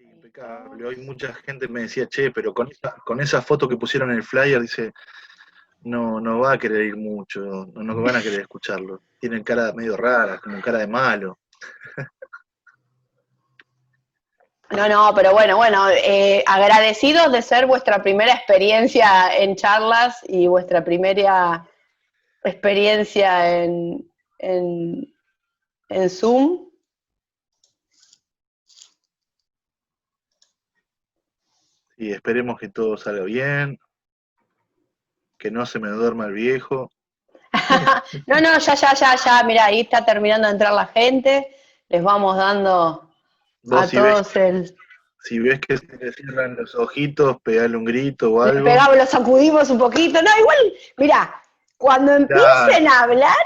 Impecable. Hoy mucha gente me decía, che, pero con esa foto que pusieron en el flyer, dice, no va a querer ir mucho, no van a querer escucharlo. Tienen cara medio rara, como cara de malo. No, pero bueno, agradecidos de ser vuestra primera experiencia en charlas y vuestra primera experiencia en Zoom. Y esperemos que todo salga bien, que no se me duerma el viejo. No, ya, mirá, ahí está terminando de entrar la gente, les vamos dando a todos Si ves que se le cierran los ojitos, pegale un grito o algo. Le pegamos, lo sacudimos un poquito, no, igual, mirá, cuando empiecen a hablar,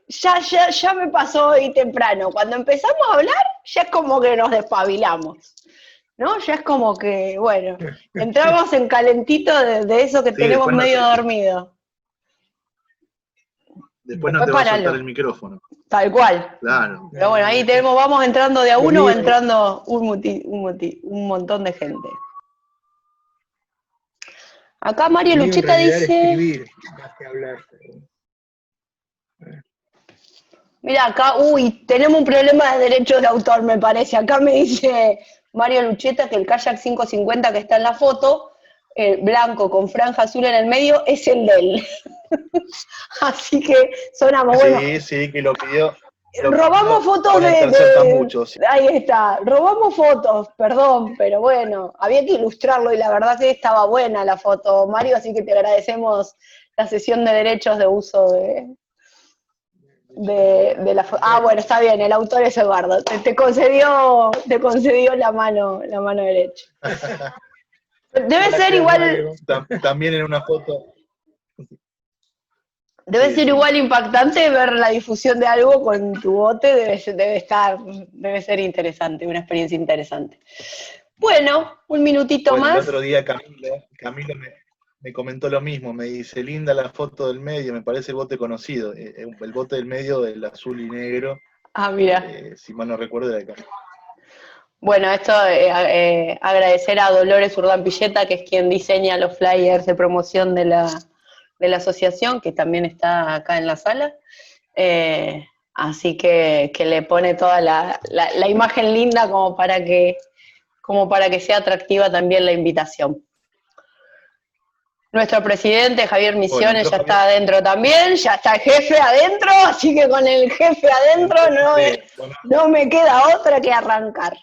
ya me pasó hoy temprano, cuando empezamos a hablar, ya es como que nos despabilamos. ¿No? Ya es como que, bueno, entramos en calentito de eso que tenemos medio dormido. Después no te va a soltar el micrófono. Tal cual. Claro. Pero bueno, ahí vamos entrando de a uno, va entrando un montón de gente. Acá Mario Lucheta dice... Escribir, más que hablar. Mira, acá, tenemos un problema de derechos de autor, me parece. Acá me dice Mario Lucheta que el kayak 550 que está en la foto, blanco con franja azul en el medio, es el de él. Así que sonamos, bueno. Sí, que lo pidió. Robamos fotos ahí está, robamos fotos, perdón, pero bueno, había que ilustrarlo y la verdad que estaba buena la foto, Mario, así que te agradecemos la sesión de derechos de uso de la foto. Ah, bueno, está bien, el autor es Eduardo, te concedió la mano derecha. Debe ser igual. También en una foto. Debe ser igual impactante ver la difusión de algo con tu bote, debe ser interesante, una experiencia interesante. Bueno, un minutito más. El otro día Camilo me comentó lo mismo, me dice, linda la foto del medio, me parece el bote conocido, el bote del medio del azul y negro. Ah, mira. Si mal no recuerdo, de acá. Bueno, esto agradecer a Dolores Urdán Pilleta, que es quien diseña los flyers de promoción de la asociación, que también está acá en la sala. Así que le pone toda la imagen linda como para que sea atractiva también la invitación. Nuestro presidente, Javier Misiones, ya está adentro también, ya está el jefe adentro, así que con el jefe adentro no me queda otra que arrancar.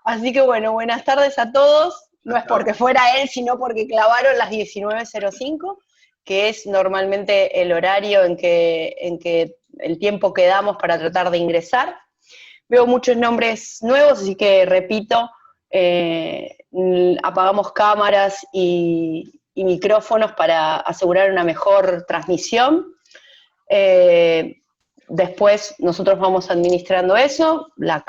Así que bueno, buenas tardes a todos. No es porque fuera él, sino porque clavaron las 19:05, que es normalmente el horario en que el tiempo que damos para tratar de ingresar. Veo muchos nombres nuevos, así que repito, apagamos cámaras y micrófonos para asegurar una mejor transmisión. Después nosotros vamos administrando eso. La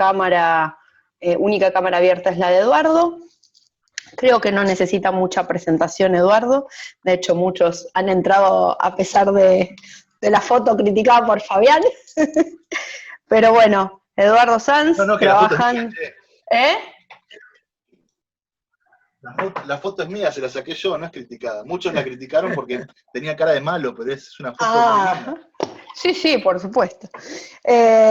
única cámara abierta es la de Eduardo. Creo que no necesita mucha presentación, Eduardo. De hecho, muchos han entrado a pesar de la foto criticada por Fabián. Pero bueno, Eduardo Sanz, trabajan... La foto es mía, se la saqué yo, no es criticada. Muchos la criticaron porque tenía cara de malo, pero es una foto muy linda. Sí, por supuesto.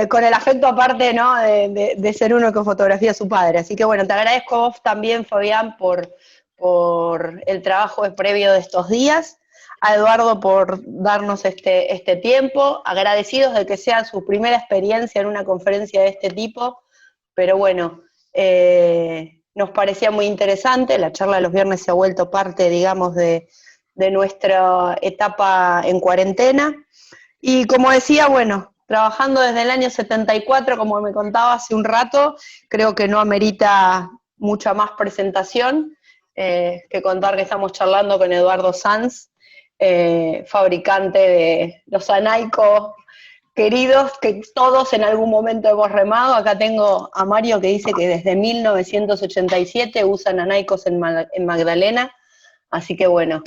Con el afecto aparte, ¿no? de ser uno que fotografía a su padre. Así que bueno, te agradezco a vos también, Fabián, por el trabajo previo de estos días. A Eduardo por darnos este tiempo. Agradecidos de que sea su primera experiencia en una conferencia de este tipo. Pero bueno, nos parecía muy interesante. La charla de los viernes se ha vuelto parte, digamos, de nuestra etapa en cuarentena. Y como decía, bueno, trabajando desde el año 74, como me contaba hace un rato, creo que no amerita mucha más presentación que contar que estamos charlando con Eduardo Sanz, fabricante de los Anaico queridos, que todos en algún momento hemos remado. Acá tengo a Mario que dice que desde 1987 usan Anaicos en Magdalena, así que bueno,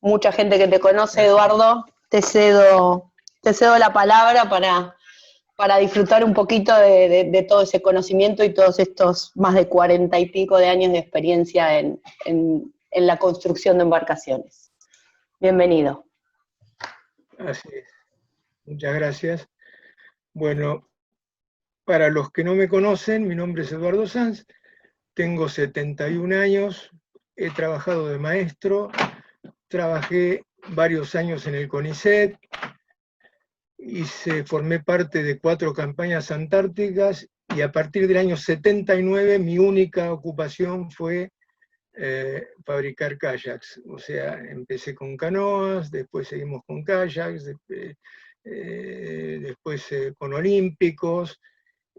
mucha gente que te conoce, Eduardo. Te cedo la palabra para disfrutar un poquito de todo ese conocimiento y todos estos más de 40 y pico de años de experiencia en la construcción de embarcaciones. Bienvenido. Así es. Muchas gracias. Bueno, para los que no me conocen, mi nombre es Eduardo Sanz, tengo 71 años, he trabajado de maestro, trabajé varios años en el CONICET, formé parte de 4 campañas antárticas y a partir del año 79 mi única ocupación fue fabricar kayaks. O sea, empecé con canoas, después seguimos con kayaks, después con olímpicos,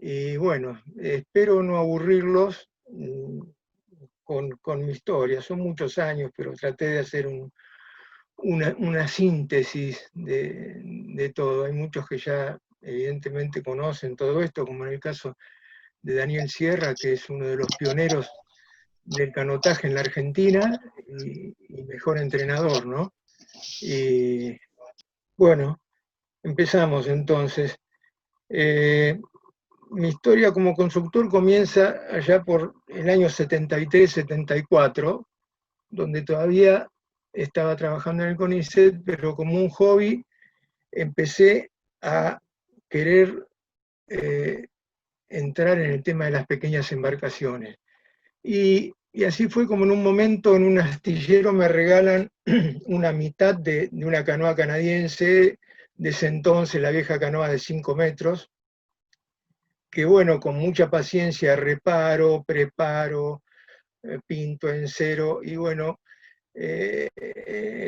y bueno, espero no aburrirlos con mi historia. Son muchos años, pero traté de hacer una síntesis de todo. Hay muchos que ya evidentemente conocen todo esto, como en el caso de Daniel Sierra, que es uno de los pioneros del canotaje en la Argentina y mejor entrenador, ¿no? Y bueno, empezamos entonces. Mi historia como constructor comienza allá por el año 73, 74, donde todavía estaba trabajando en el CONICET, pero como un hobby empecé a querer entrar en el tema de las pequeñas embarcaciones. Y así fue como en un momento en un astillero me regalan una mitad de una canoa canadiense, de ese entonces la vieja canoa de 5 metros, que bueno, con mucha paciencia reparo, preparo, pinto, encero, y bueno, en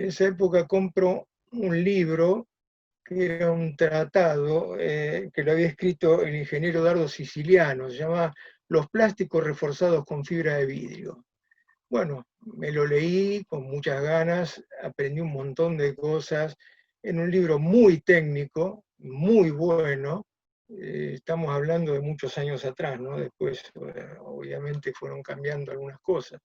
esa época compro un libro que era un tratado que lo había escrito el ingeniero Dardo Siciliano, se llama Los plásticos reforzados con fibra de vidrio. Bueno, me lo leí con muchas ganas, aprendí un montón de cosas, en un libro muy técnico, muy bueno. Estamos hablando de muchos años atrás, ¿no? Después, obviamente, fueron cambiando algunas cosas.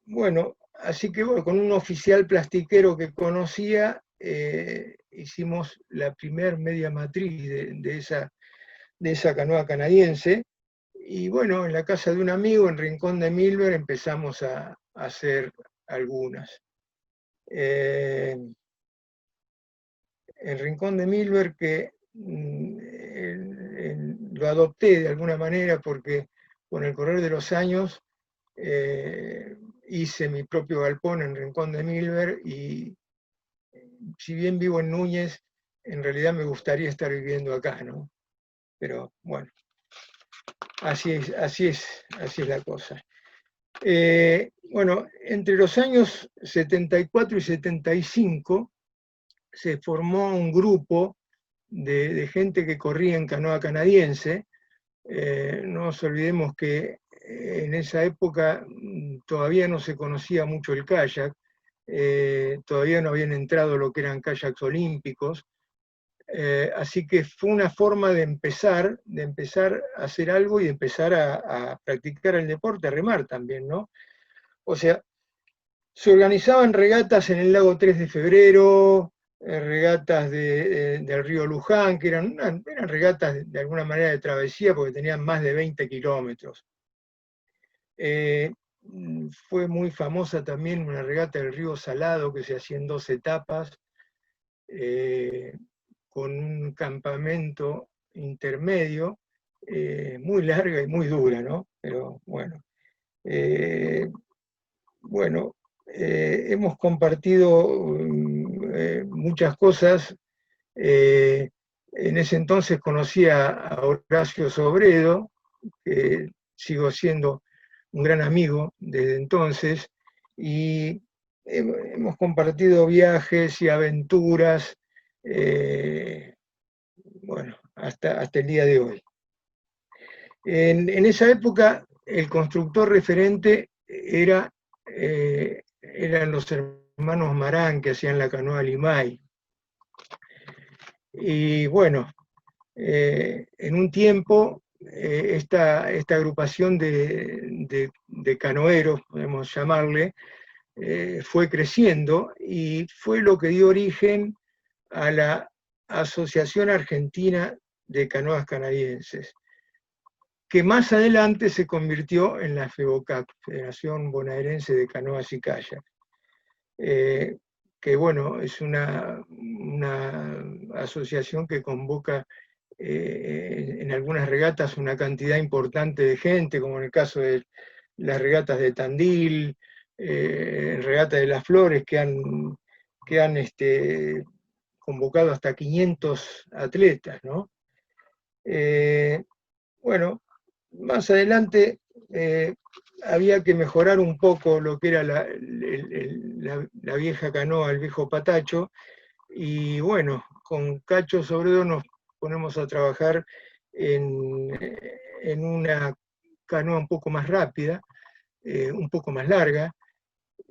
Bueno, así que bueno, con un oficial plastiquero que conocía, hicimos la primer media matriz de esa canoa canadiense. Y bueno, en la casa de un amigo, en Rincón de Milver, empezamos a hacer algunas. En Rincón de Milver, que lo adopté de alguna manera porque con el correr de los años hice mi propio galpón en Rincón de Milver, y si bien vivo en Núñez, en realidad me gustaría estar viviendo acá, ¿no? Pero bueno, así es la cosa. Bueno, entre los años 74 y 75 se formó un grupo de gente que corría en canoa canadiense. No nos olvidemos que en esa época todavía no se conocía mucho el kayak, todavía no habían entrado lo que eran kayaks olímpicos, así que fue una forma de empezar a hacer algo y de empezar a practicar el deporte, a remar también, ¿no? O sea, se organizaban regatas en el lago 3 de Febrero, regatas del río Luján, que eran regatas de alguna manera de travesía porque tenían más de 20 kilómetros. Fue muy famosa también una regata del río Salado que se hacía en 2 etapas, con un campamento intermedio, muy larga y muy dura, ¿no? Pero bueno. Bueno, hemos compartido muchas cosas. En ese entonces conocí a Horacio Sobredo, que sigo siendo un gran amigo desde entonces, y hemos compartido viajes y aventuras, bueno, hasta el día de hoy. En esa época, el constructor referente eran los hermanos Marán, que hacían la canoa Limay. Y bueno, en un tiempo, esta agrupación de canoeros, podemos llamarle, fue creciendo y fue lo que dio origen a la Asociación Argentina de Canoas Canadienses, que más adelante se convirtió en la FEBOCAC, Federación Bonaerense de Canoas y Kayak, que bueno, es una asociación que convoca en algunas regatas una cantidad importante de gente, como en el caso de las regatas de Tandil, regatas de las Flores, que han convocado hasta 500 atletas, ¿no? Bueno, más adelante había que mejorar un poco lo que era la vieja canoa, el viejo patacho, y bueno, con Cacho Sobredo nos ponemos a trabajar en una canoa un poco más rápida, un poco más larga.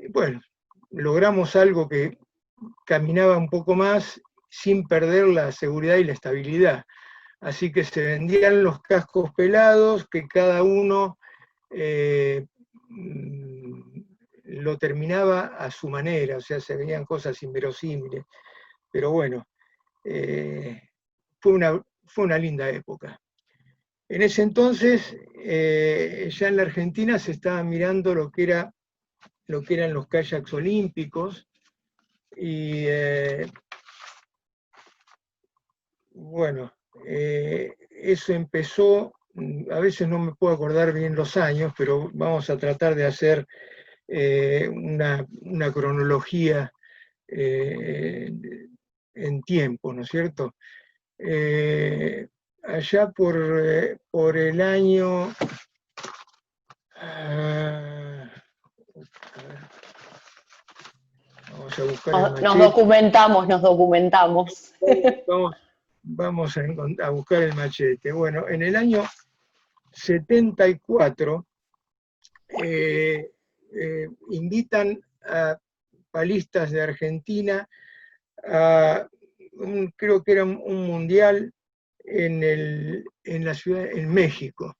Bueno, logramos algo que caminaba un poco más sin perder la seguridad y la estabilidad. Así que se vendían los cascos pelados, que cada uno lo terminaba a su manera, o sea, se veían cosas inverosímiles. Pero bueno, fue una linda época. En ese entonces, ya en la Argentina se estaba mirando lo que eran los kayaks olímpicos, y bueno, eso empezó, a veces no me puedo acordar bien los años, pero vamos a tratar de hacer una cronología en tiempo, ¿no es cierto? Allá por el año... vamos a buscar el machete. Nos documentamos. Vamos a buscar el machete. Bueno, en el año 74 invitan a palistas de Argentina a creo que era un mundial en la ciudad, en México.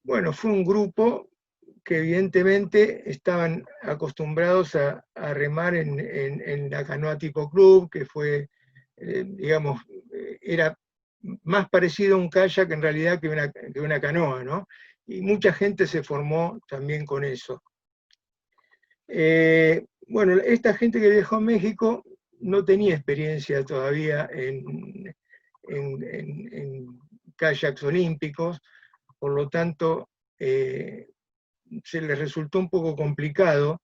Bueno, fue un grupo que evidentemente estaban acostumbrados a remar en la canoa tipo club, que fue, digamos, era más parecido a un kayak en realidad que una canoa, ¿no? Y mucha gente se formó también con eso. Bueno, esta gente que viajó a México no tenía experiencia todavía en kayaks olímpicos, por lo tanto se les resultó un poco complicado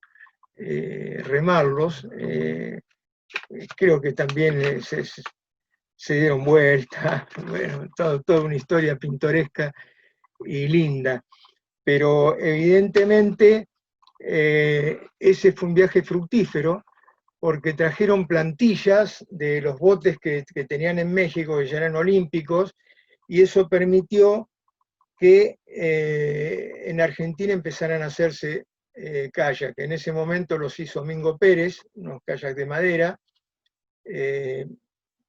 remarlos. Creo que también se dieron vuelta, bueno, toda una historia pintoresca y linda, pero evidentemente ese fue un viaje fructífero, porque trajeron plantillas de los botes que tenían en México, que ya eran olímpicos, y eso permitió que en Argentina empezaran a hacerse kayak. En ese momento los hizo Mingo Pérez, unos kayaks de madera,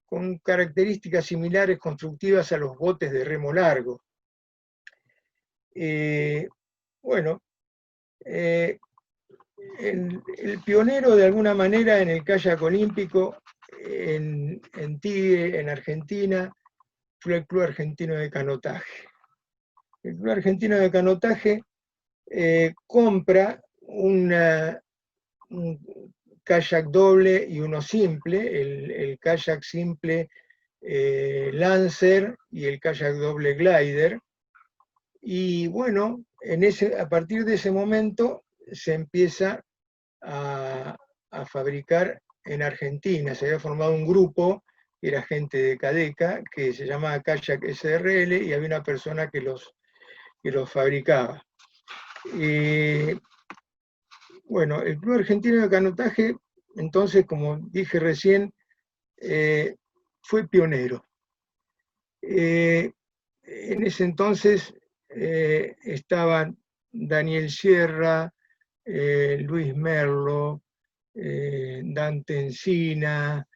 con características similares constructivas a los botes de remo largo. Bueno, el pionero de alguna manera en el kayak olímpico en Tigre, en Argentina, fue el Club Argentino de Canotaje. El Club Argentino de Canotaje compra un kayak doble y uno simple, el kayak simple Lancer y el kayak doble Glider. Y bueno, a partir de ese momento se empieza a fabricar en Argentina. Se había formado un grupo, que era gente de Cadeca, que se llamaba Kayak SRL, y había una persona que los fabricaba. Bueno, el Club Argentino de Canotaje, entonces, como dije recién, fue pionero. En ese entonces estaban Daniel Sierra, Luis Merlo, Dante Encina,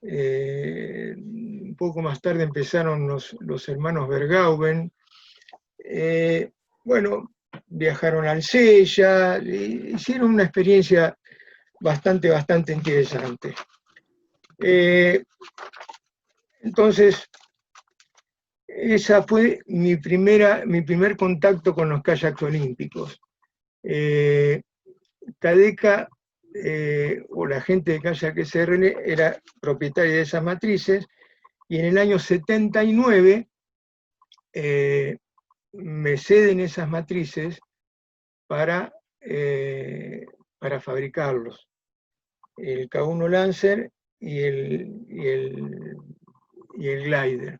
un poco más tarde empezaron los hermanos Bergauben. Bueno, viajaron al Sella, hicieron una experiencia bastante interesante. Entonces, esa fue mi primer contacto con los kayaks olímpicos. Cadeca, o la gente de Kayak SRL, era propietaria de esas matrices, y en el año 79 me ceden esas matrices para fabricarlos. El K1 Lancer y el Glider.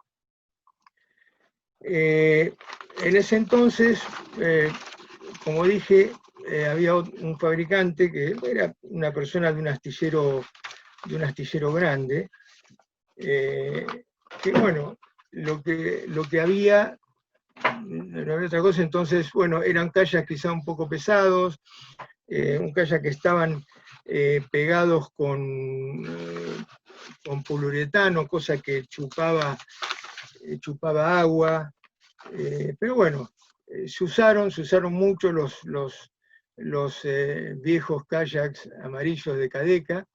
En ese entonces, como dije, había un fabricante que era una persona de un astillero grande, que bueno, lo que había, no había otra cosa. Entonces, bueno, eran kayaks quizá un poco pesados, un kayak que estaban pegados con poliuretano, cosa que chupaba agua, pero bueno, se usaron mucho los viejos kayaks amarillos de Cadeca,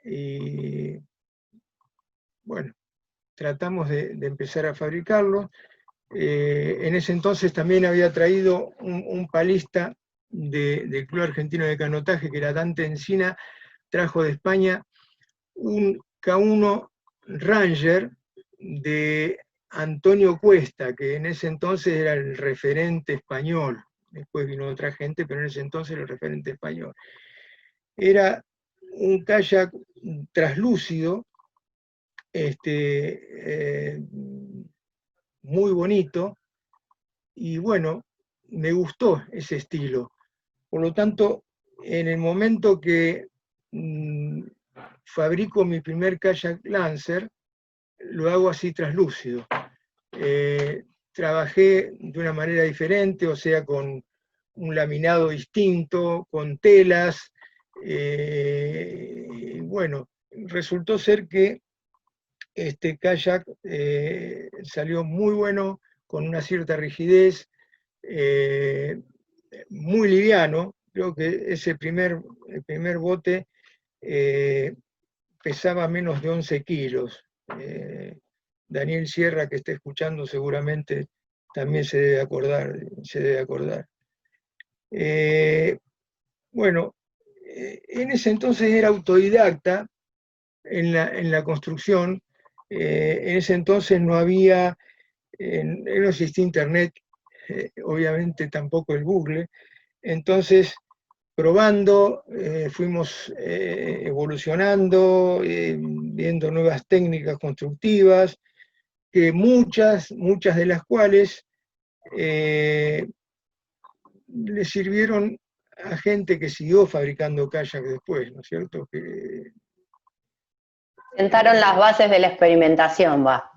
y bueno, tratamos de empezar a fabricarlos. En ese entonces también había traído un palista del Club Argentino de Canotaje, que era Dante Encina, trajo de España un K1 Ranger de Antonio Cuesta, que en ese entonces era el referente español. Después vino otra gente, pero en ese entonces era el referente español. Era un kayak traslúcido, muy bonito, y bueno, me gustó ese estilo. Por lo tanto, en el momento que fabrico mi primer kayak Lancer, lo hago así traslúcido. Trabajé de una manera diferente, o sea, con un laminado distinto, con telas, y bueno, resultó ser que este kayak salió muy bueno, con una cierta rigidez, muy liviano. Creo que el primer bote pesaba menos de 11 kilos. Daniel Sierra, que está escuchando, seguramente también se debe acordar. Bueno, en ese entonces era autodidacta en la construcción. En ese entonces no existía internet, obviamente tampoco el Google. Entonces, probando, fuimos evolucionando, viendo nuevas técnicas constructivas, que muchas de las cuales le sirvieron a gente que siguió fabricando kayak después, ¿no es cierto? Sentaron las bases de la experimentación, va.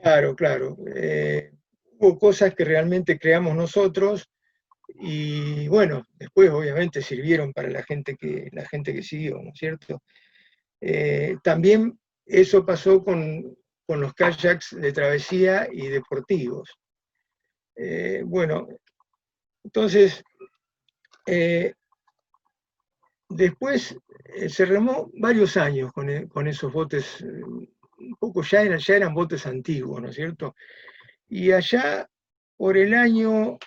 Claro. Hubo cosas que realmente creamos nosotros, y bueno, después obviamente sirvieron para la gente que siguió, ¿no es cierto? También eso pasó con los kayaks de travesía y deportivos. Bueno, entonces, después se remó varios años con esos botes, un poco ya eran botes antiguos, ¿no es cierto? Y allá por el año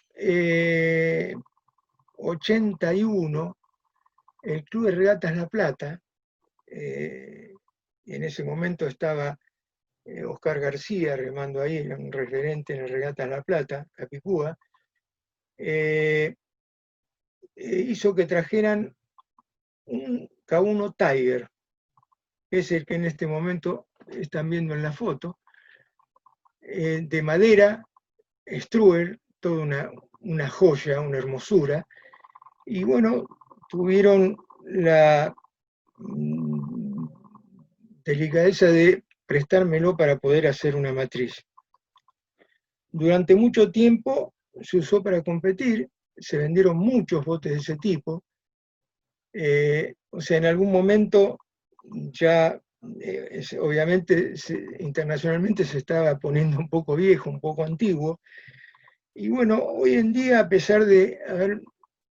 81, el Club de Regatas La Plata, en ese momento estaba Oscar García remando ahí, era un referente en el Regatas La Plata, Capicúa, hizo que trajeran un K1 Tiger, que es el que en este momento están viendo en la foto, de madera, Struer, toda una joya, una hermosura. Y bueno, tuvieron la delicadeza de prestármelo para poder hacer una matriz. Durante mucho tiempo se usó para competir, se vendieron muchos botes de ese tipo. O sea, en algún momento ya, obviamente, internacionalmente se estaba poniendo un poco viejo, un poco antiguo. Y bueno, hoy en día, a pesar de haber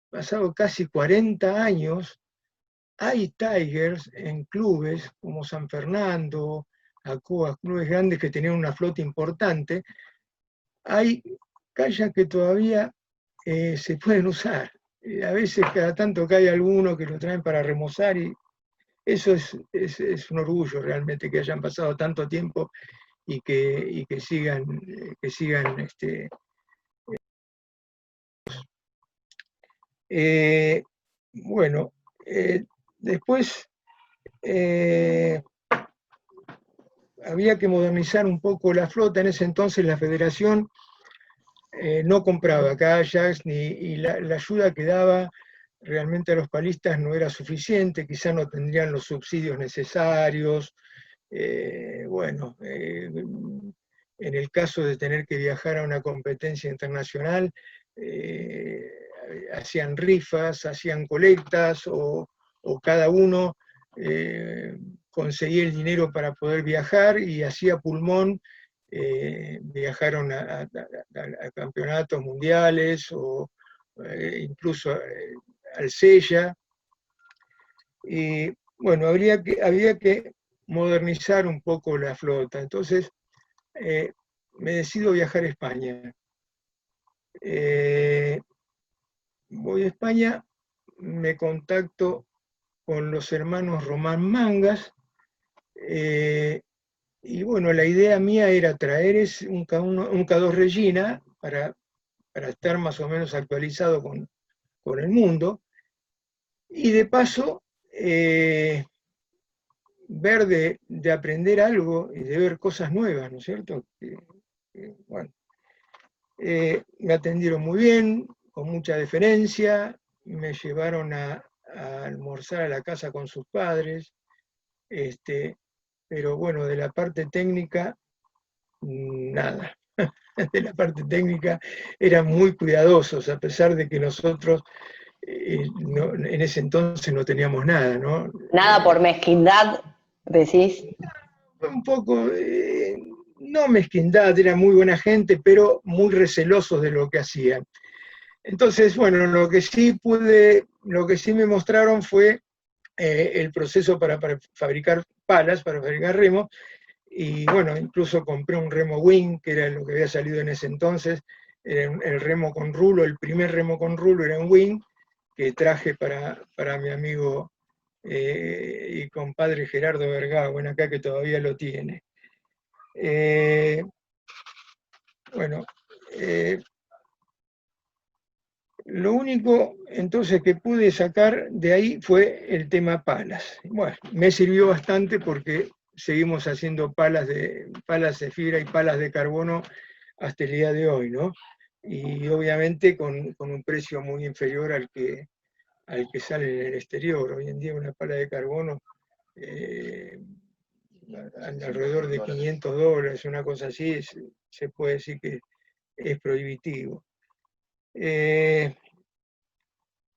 pasado casi 40 años, hay Tigers en clubes como San Fernando, Acoas, clubes grandes que tenían una flota importante. Hay kayaks que todavía se pueden usar. A veces cada tanto que hay alguno que lo traen para remozar y eso es un orgullo realmente que hayan pasado tanto tiempo y que sigan. Bueno, después había que modernizar un poco la flota. En ese entonces la federación no compraba kayaks y la ayuda que daba realmente a los palistas no era suficiente, quizá no tendrían los subsidios necesarios. Bueno, en el caso de tener que viajar a una competencia internacional, hacían rifas, hacían colectas o cada uno conseguía el dinero para poder viajar y hacía pulmón. Viajaron a campeonatos mundiales o incluso al Sella. Y bueno, había que modernizar un poco la flota. Entonces me decido viajar a España. Voy a España, me contacto con los hermanos Román Mangas, y bueno, la idea mía era traer un K2 Regina para estar más o menos actualizado con el mundo, y de paso ver de aprender algo y de ver cosas nuevas, ¿no es cierto? Bueno, me atendieron muy bien, con mucha deferencia, me llevaron a almorzar a la casa con sus padres, pero bueno, de la parte técnica, nada. De la parte técnica eran muy cuidadosos, a pesar de que nosotros en ese entonces no teníamos nada, ¿no? Nada por mezquindad, decís. Un poco, no mezquindad, era muy buena gente, pero muy recelosos de lo que hacían. Entonces, bueno, lo que sí me mostraron fue el proceso para fabricar palas, para fabricar remos, y bueno, incluso compré un remo Wing, que era lo que había salido en ese entonces, era el remo con rulo, el primer remo con rulo era un Wing, que traje para mi amigo y compadre Gerardo Vergaguen, acá que todavía lo tiene. Bueno, lo único entonces que pude sacar de ahí fue el tema palas. Bueno, me sirvió bastante porque seguimos haciendo palas de fibra y palas de carbono hasta el día de hoy, ¿no? Y obviamente con un precio muy inferior al que sale en el exterior. Hoy en día una pala de carbono alrededor de $500, una cosa así, se puede decir que es prohibitivo.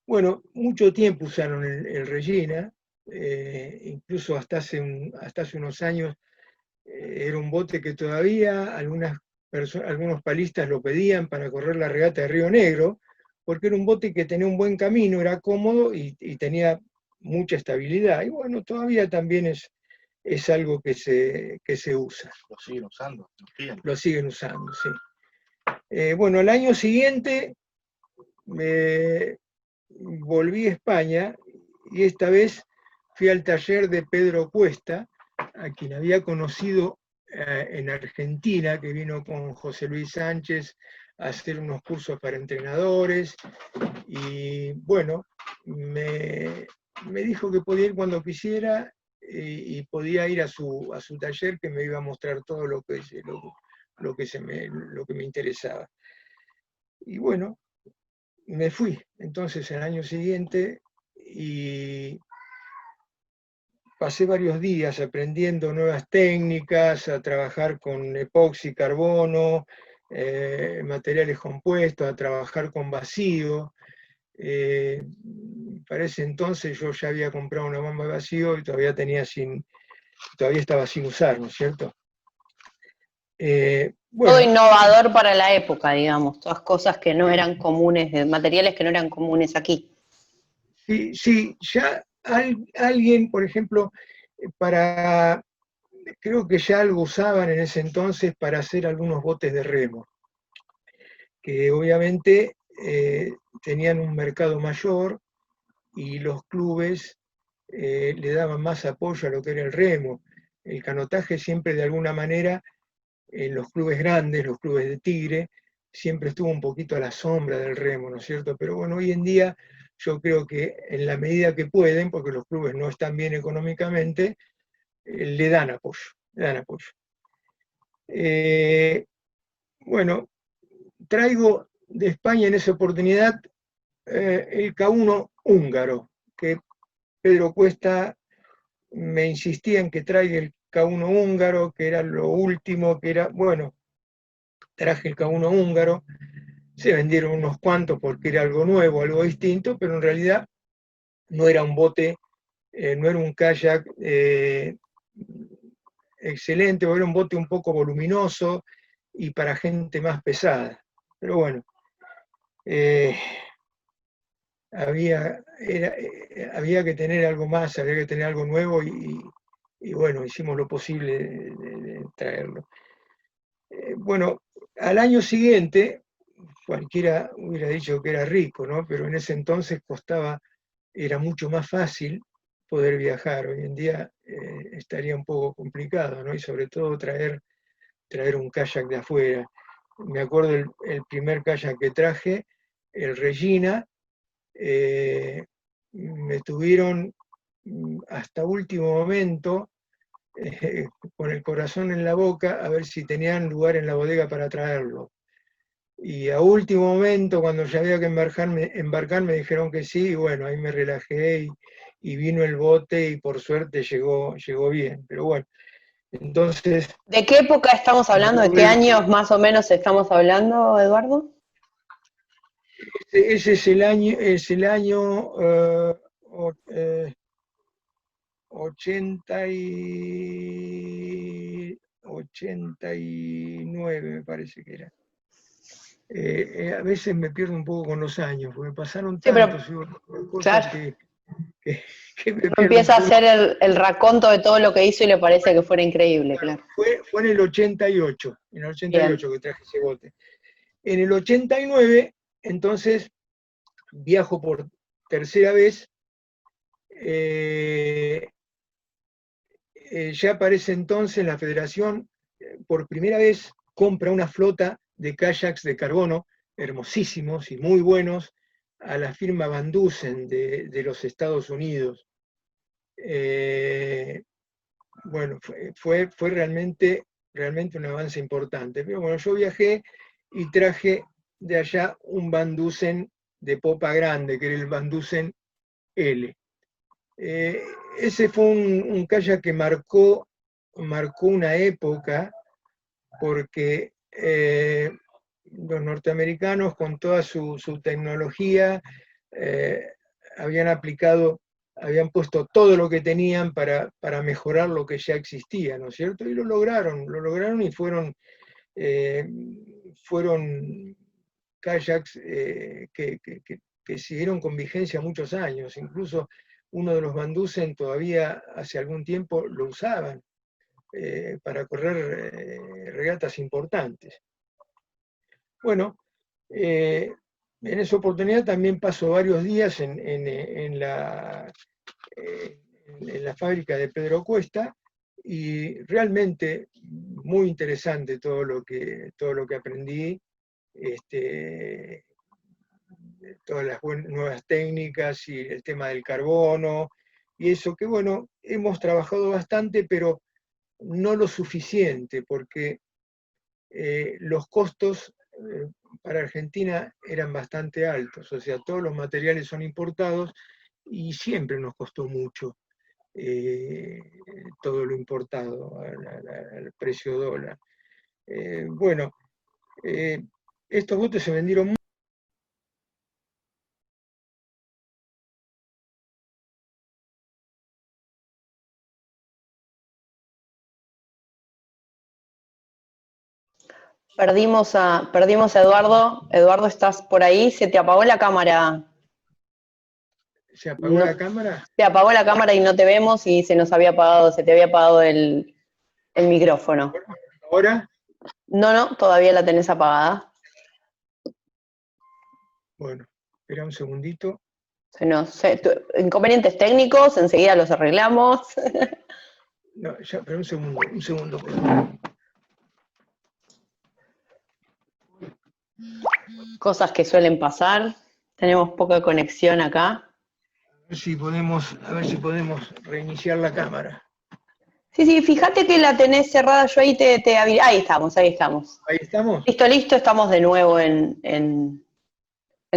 Bueno, mucho tiempo usaron el Regina, incluso hasta hace unos años era un bote que todavía algunos palistas lo pedían para correr la regata de Río Negro, porque era un bote que tenía un buen camino, era cómodo y tenía mucha estabilidad. Y bueno, todavía también es algo que se usa. Lo siguen usando. Lo siguen usando, sí. Bueno, el año siguiente volví a España y esta vez fui al taller de Pedro Cuesta, a quien había conocido en Argentina, que vino con José Luis Sánchez a hacer unos cursos para entrenadores, y bueno, me dijo que podía ir cuando quisiera y podía ir a su taller, que me iba a mostrar todo lo que me interesaba. Y bueno, me fui entonces el año siguiente y pasé varios días aprendiendo nuevas técnicas, a trabajar con epoxi, carbono, materiales compuestos, a trabajar con vacío. Para ese entonces yo ya había comprado una bomba de vacío y todavía estaba sin usar, ¿no es cierto? Bueno, todo innovador para la época, digamos, todas cosas que no eran comunes, materiales que no eran comunes aquí. Sí, ya alguien, por ejemplo, creo que ya algo usaban en ese entonces para hacer algunos botes de remo, que obviamente tenían un mercado mayor y los clubes le daban más apoyo a lo que era el remo. El canotaje siempre de alguna manera, en los clubes grandes, los clubes de Tigre, siempre estuvo un poquito a la sombra del remo, ¿no es cierto? Pero bueno, hoy en día yo creo que en la medida que pueden, porque los clubes no están bien económicamente, le dan apoyo, le dan apoyo. Bueno, traigo de España en esa oportunidad el K1 húngaro, que Pedro Cuesta me insistía en que traiga el K1 húngaro, que era lo último, que era, bueno, traje el K1 húngaro, se vendieron unos cuantos porque era algo nuevo, algo distinto, pero en realidad no era un bote, no era un kayak excelente, era un bote un poco voluminoso y para gente más pesada. Pero bueno, había que tener algo más, había que tener algo nuevo y bueno, hicimos lo posible de traerlo. Bueno, al año siguiente, cualquiera hubiera dicho que era rico, ¿no? Pero en ese entonces era mucho más fácil poder viajar. Hoy en día estaría un poco complicado, ¿no? Y sobre todo traer un kayak de afuera. Me acuerdo el primer kayak que traje, el Regina, me tuvieron hasta último momento con el corazón en la boca a ver si tenían lugar en la bodega para traerlo. Y a último momento, cuando ya había que embarcar, me dijeron que sí, y bueno, ahí me relajé y vino el bote y por suerte llegó bien. Pero bueno, entonces... ¿De qué época estamos hablando? ¿De qué años más o menos estamos hablando, Eduardo? Ese es el año 89, me parece que era. A veces me pierdo un poco con los años, porque pasaron Sí, pero tantos cosas claro, que me pierdo un empieza a poco. hacer el raconto de todo lo que hizo y le parece que fuera increíble, claro. Fue en el 88, Bien. que traje ese bote. En el 89, entonces, viajo por tercera vez. Ya aparece entonces la federación, por primera vez compra una flota de kayaks de carbono, hermosísimos y muy buenos, a la firma Van Dusen de los Estados Unidos. Bueno, fue realmente un avance importante. Pero bueno, yo viajé y traje de allá un Van Dusen de popa grande, que era el Van Dusen L. Ese fue un kayak que marcó una época porque los norteamericanos con toda su tecnología habían puesto todo lo que tenían para mejorar lo que ya existía, ¿no es cierto? Y lo lograron y fueron kayaks que siguieron con vigencia muchos años. Incluso uno de los Van Dusen todavía hace algún tiempo lo usaban para correr regatas importantes. Bueno, en esa oportunidad también paso varios días en la fábrica de Pedro Cuesta y realmente muy interesante todo lo que aprendí, todas las nuevas técnicas y el tema del carbono y eso que bueno, hemos trabajado bastante, pero no lo suficiente, porque los costos para Argentina eran bastante altos, o sea, todos los materiales son importados y siempre nos costó mucho todo lo importado al precio dólar. Bueno, estos botes se vendieron mucho. Perdimos a Eduardo. Eduardo, ¿estás por ahí? Se te apagó la cámara. ¿Se apagó No, la cámara? se apagó la cámara y no te vemos y se te había apagado el micrófono. ¿Ahora? No, todavía la tenés apagada. Bueno, espera un segundito. Inconvenientes técnicos, enseguida los arreglamos. No, ya, pero un segundo. Espera. Cosas que suelen pasar. Tenemos poca conexión acá. A ver si podemos reiniciar la cámara. Sí, fíjate que la tenés cerrada, yo ahí ahí estamos. ¿Ahí estamos? Listo, estamos de nuevo en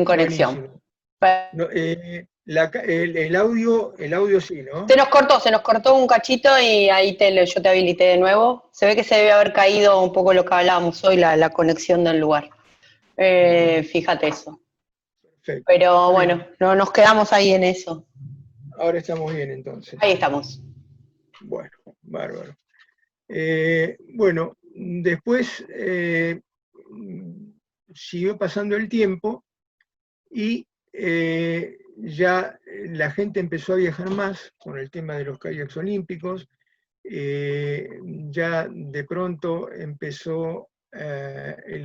conexión. Buenísimo. No, el audio sí, ¿no? Se nos cortó un cachito y ahí yo te habilité de nuevo. Se ve que se debe haber caído un poco lo que hablábamos hoy, la conexión del lugar. Fíjate eso. Perfecto. Pero bueno, no nos quedamos ahí en eso. Ahora estamos bien entonces. Ahí estamos. Bueno, bárbaro. Bueno, después siguió pasando el tiempo y ya la gente empezó a viajar más con el tema de los kayaks olímpicos. Ya de pronto el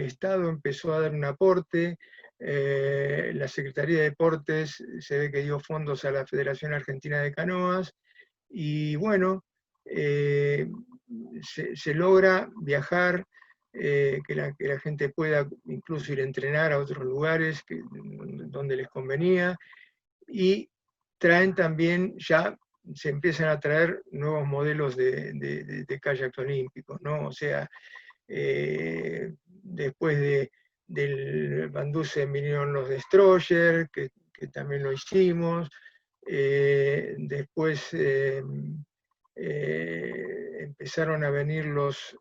Estado empezó a dar un aporte. La Secretaría de Deportes se ve que dio fondos a la Federación Argentina de Canoas, y bueno, se logra viajar, que la gente pueda incluso ir a entrenar a otros lugares donde les convenía, y traen también, ya se empiezan a traer nuevos modelos de kayak olímpicos, ¿no? O sea, después del Bandusen vinieron los Destroyer, que también lo hicimos. Después empezaron a venir los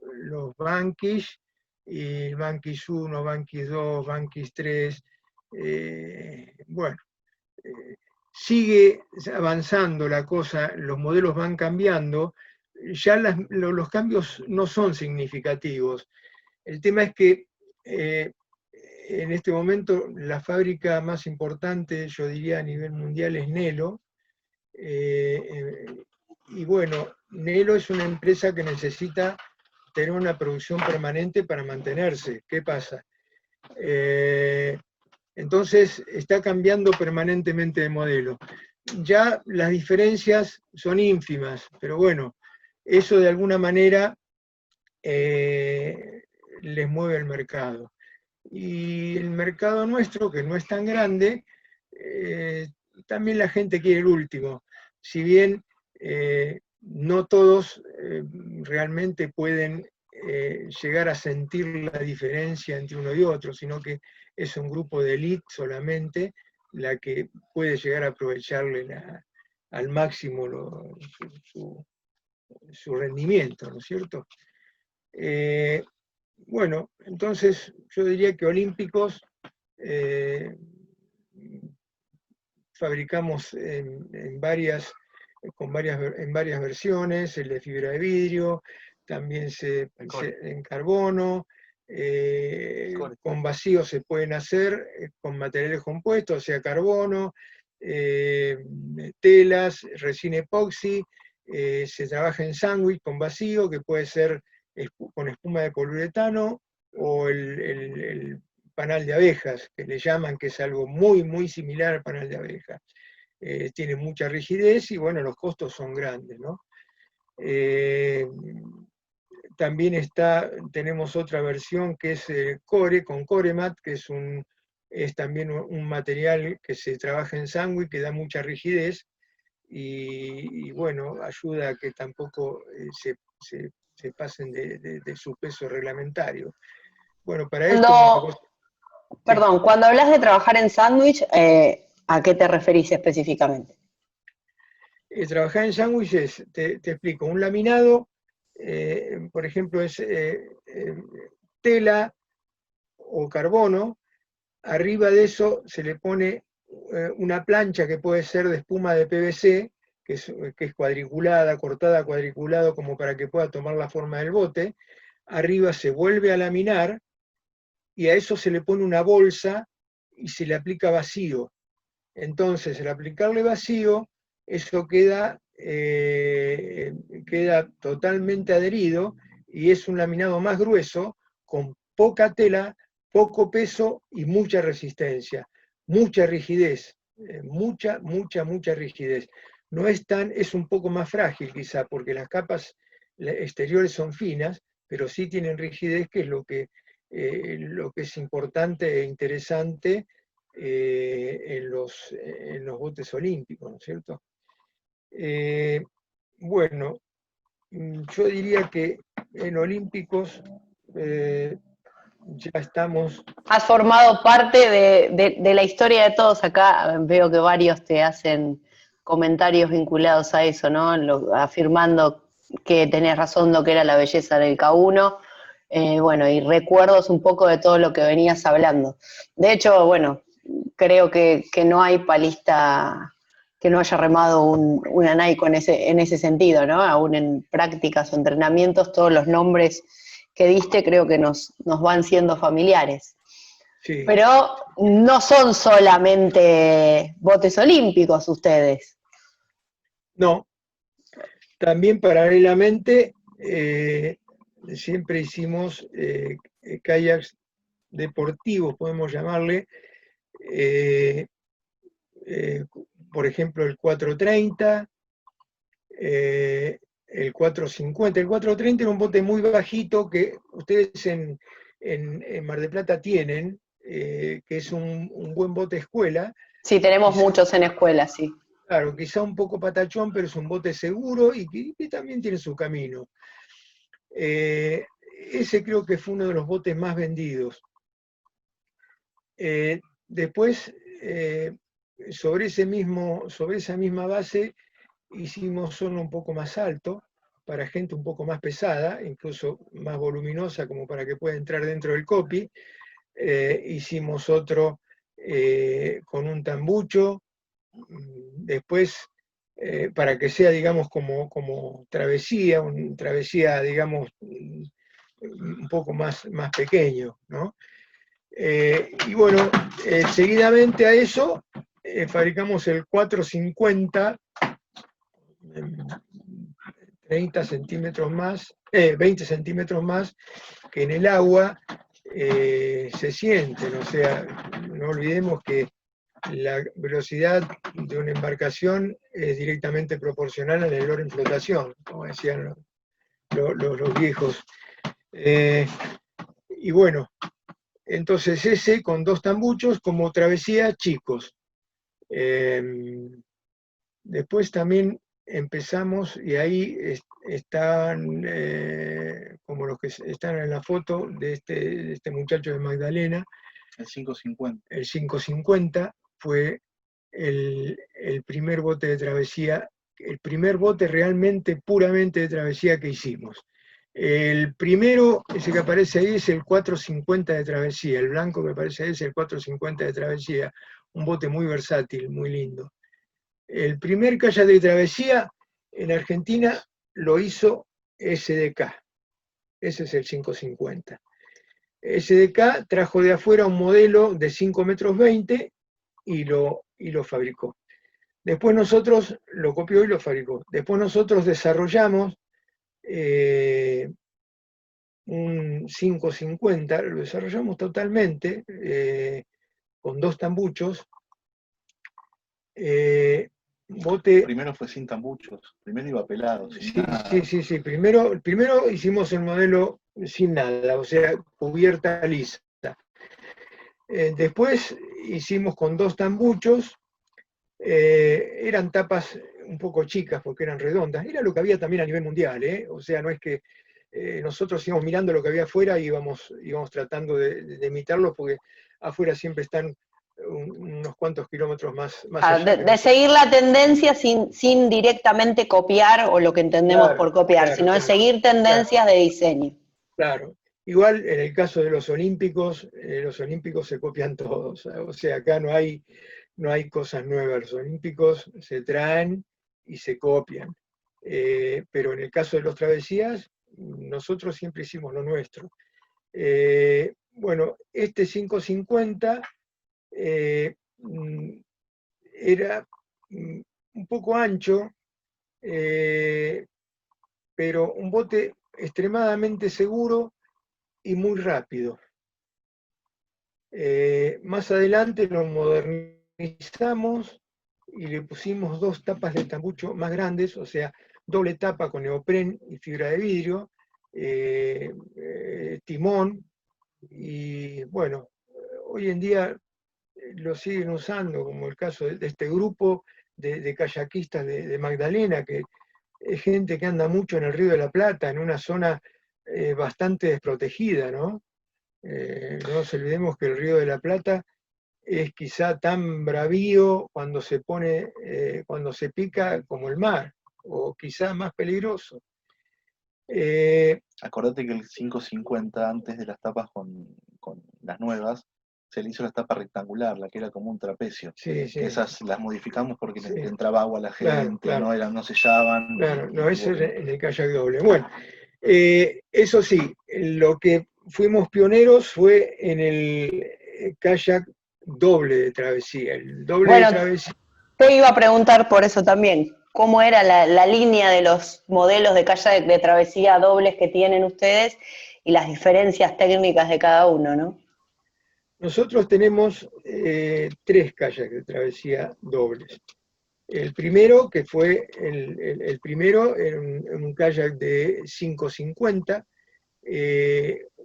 Vanquish, y el Vanquish 1, Vanquish 2, Vanquish 3. Bueno, sigue avanzando la cosa, los modelos van cambiando, ya los cambios no son significativos. El tema es que en este momento la fábrica más importante, yo diría a nivel mundial, es Nelo. Y bueno, Nelo es una empresa que necesita tener una producción permanente para mantenerse. ¿Qué pasa? Entonces está cambiando permanentemente de modelo. Ya las diferencias son ínfimas, pero bueno, eso de alguna manera les mueve el mercado. Y el mercado nuestro, que no es tan grande, también la gente quiere el último. Si bien no todos realmente pueden llegar a sentir la diferencia entre uno y otro, sino que es un grupo de élite solamente la que puede llegar a aprovecharle al máximo su rendimiento, ¿no es cierto? Bueno, entonces yo diría que olímpicos fabricamos en varias versiones, el de fibra de vidrio, también en carbono, con vacío se pueden hacer, con materiales compuestos, o sea, carbono, telas, resina epoxi, se trabaja en sándwich con vacío, que puede ser con espuma de poliuretano, o el panal de abejas, que le llaman, que es algo muy, muy similar al panal de abejas. Tiene mucha rigidez y bueno, los costos son grandes, ¿no? También tenemos otra versión que es Core, con Coremat, que es también un material que se trabaja en sándwich, que da mucha rigidez, y bueno, ayuda a que tampoco se pasen de su peso reglamentario. Bueno, para esto... Perdón, cuando hablas de trabajar en sándwich, ¿a qué te referís específicamente? Trabajar en sándwiches, te explico, un laminado, por ejemplo, es tela o carbono, arriba de eso se le pone una plancha que puede ser de espuma de PVC, que es cuadriculada, cortada cuadriculado como para que pueda tomar la forma del bote, arriba se vuelve a laminar, y a eso se le pone una bolsa y se le aplica vacío. Entonces, al aplicarle vacío, eso queda totalmente adherido y es un laminado más grueso, con poca tela, poco peso y mucha resistencia, mucha rigidez, mucha rigidez. No es es un poco más frágil quizá, porque las capas exteriores son finas, pero sí tienen rigidez, que es lo que es importante e interesante en los botes olímpicos, ¿no es cierto? Bueno, yo diría que en olímpicos ya estamos... Has formado parte de la historia de todos acá. Veo que varios te hacen comentarios vinculados a eso, ¿no? Afirmando que tenés razón lo que era la belleza del K1. Bueno, y recuerdos un poco de todo lo que venías hablando. De hecho, bueno, creo que no hay palista que no haya remado un Anaico en ese sentido, ¿no? Aún en prácticas o entrenamientos, todos los nombres que diste creo que nos van siendo familiares. Sí. Pero no son solamente botes olímpicos ustedes. No, también paralelamente siempre hicimos kayaks deportivos, podemos llamarle, por ejemplo el 430, el 450. El 430 era un bote muy bajito que ustedes en Mar del Plata tienen, que es un buen bote escuela. Sí, tenemos muchos en escuela, sí. Claro, quizá un poco patachón, pero es un bote seguro y que también tiene su camino. Ese creo que fue uno de los botes más vendidos. Después, sobre esa misma base, hicimos zona un poco más alto, para gente un poco más pesada, incluso más voluminosa, como para que pueda entrar dentro del copy. Hicimos otro con un tambucho. Después, para que sea, digamos, como travesía, travesía, digamos, un poco más pequeño, ¿no? Y bueno, seguidamente a eso, fabricamos el 450, 30 centímetros más, 20 centímetros más, que en el agua se sienten. O sea, no olvidemos que la velocidad de una embarcación es directamente proporcional al error en flotación, como decían los viejos. Y bueno, entonces ese con 2 tambuchos como travesía chicos. Después también empezamos, y ahí están, como los que están en la foto de este muchacho de Magdalena. El 550. El 550 fue el primer bote de travesía, el primer bote realmente, puramente de travesía que hicimos. El primero, ese que aparece ahí, es el 450 de travesía. El blanco que aparece ahí es el 450 de travesía. Un bote muy versátil, muy lindo. El primer kayak de travesía en Argentina lo hizo SDK. Ese es el 550. SDK trajo de afuera un modelo de 5 metros 20 y lo fabricó. Después nosotros, lo copió y lo fabricó. Después nosotros desarrollamos un 550, lo desarrollamos totalmente, con 2 tambuchos. Bote... Primero fue sin tambuchos, primero iba pelado. Sí. Primero hicimos el modelo sin nada, o sea, cubierta lisa. Después hicimos con 2 tambuchos, eran tapas un poco chicas porque eran redondas, era lo que había también a nivel mundial, o sea, no es que nosotros íbamos mirando lo que había afuera y íbamos tratando de imitarlo, porque afuera siempre están unos cuantos kilómetros más allá. De seguir la tendencia sin directamente copiar o lo que entendemos por copiar, sino de seguir tendencias de diseño. Claro. Igual en el caso de los olímpicos se copian todos, o sea, acá no hay cosas nuevas, los olímpicos se traen y se copian. Pero en el caso de los travesías, nosotros siempre hicimos lo nuestro. Bueno, este 550 era un poco ancho, pero un bote extremadamente seguro y muy rápido. Más adelante lo modernizamos y le pusimos 2 tapas de tambucho más grandes, o sea, doble tapa con neopren y fibra de vidrio, timón, y bueno, hoy en día lo siguen usando, como el caso de este grupo de kayakistas de Magdalena, que es gente que anda mucho en el Río de la Plata, en una zona bastante desprotegida, ¿no? No nos olvidemos que el Río de la Plata es quizá tan bravío cuando se pone, cuando se pica como el mar, o quizá más peligroso. Acordate que el 550, antes de las tapas con las nuevas, se le hizo la tapa rectangular, la que era como un trapecio. Sí, Que sí, esas las modificamos porque sí, le entraba agua a la claro, gente, claro, no sellaban. claro, no, eso Tuvo es que- en el kayak doble. Bueno, eso sí, lo que fuimos pioneros fue en el kayak doble de travesía. El doble de Bueno, travesía, te iba a preguntar por eso también, ¿cómo era la línea de los modelos de kayak de travesía dobles que tienen ustedes y las diferencias técnicas de cada uno, ¿no? nosotros tenemos 3 kayaks de travesía dobles. El primero, que fue el primero, en un kayak de 550,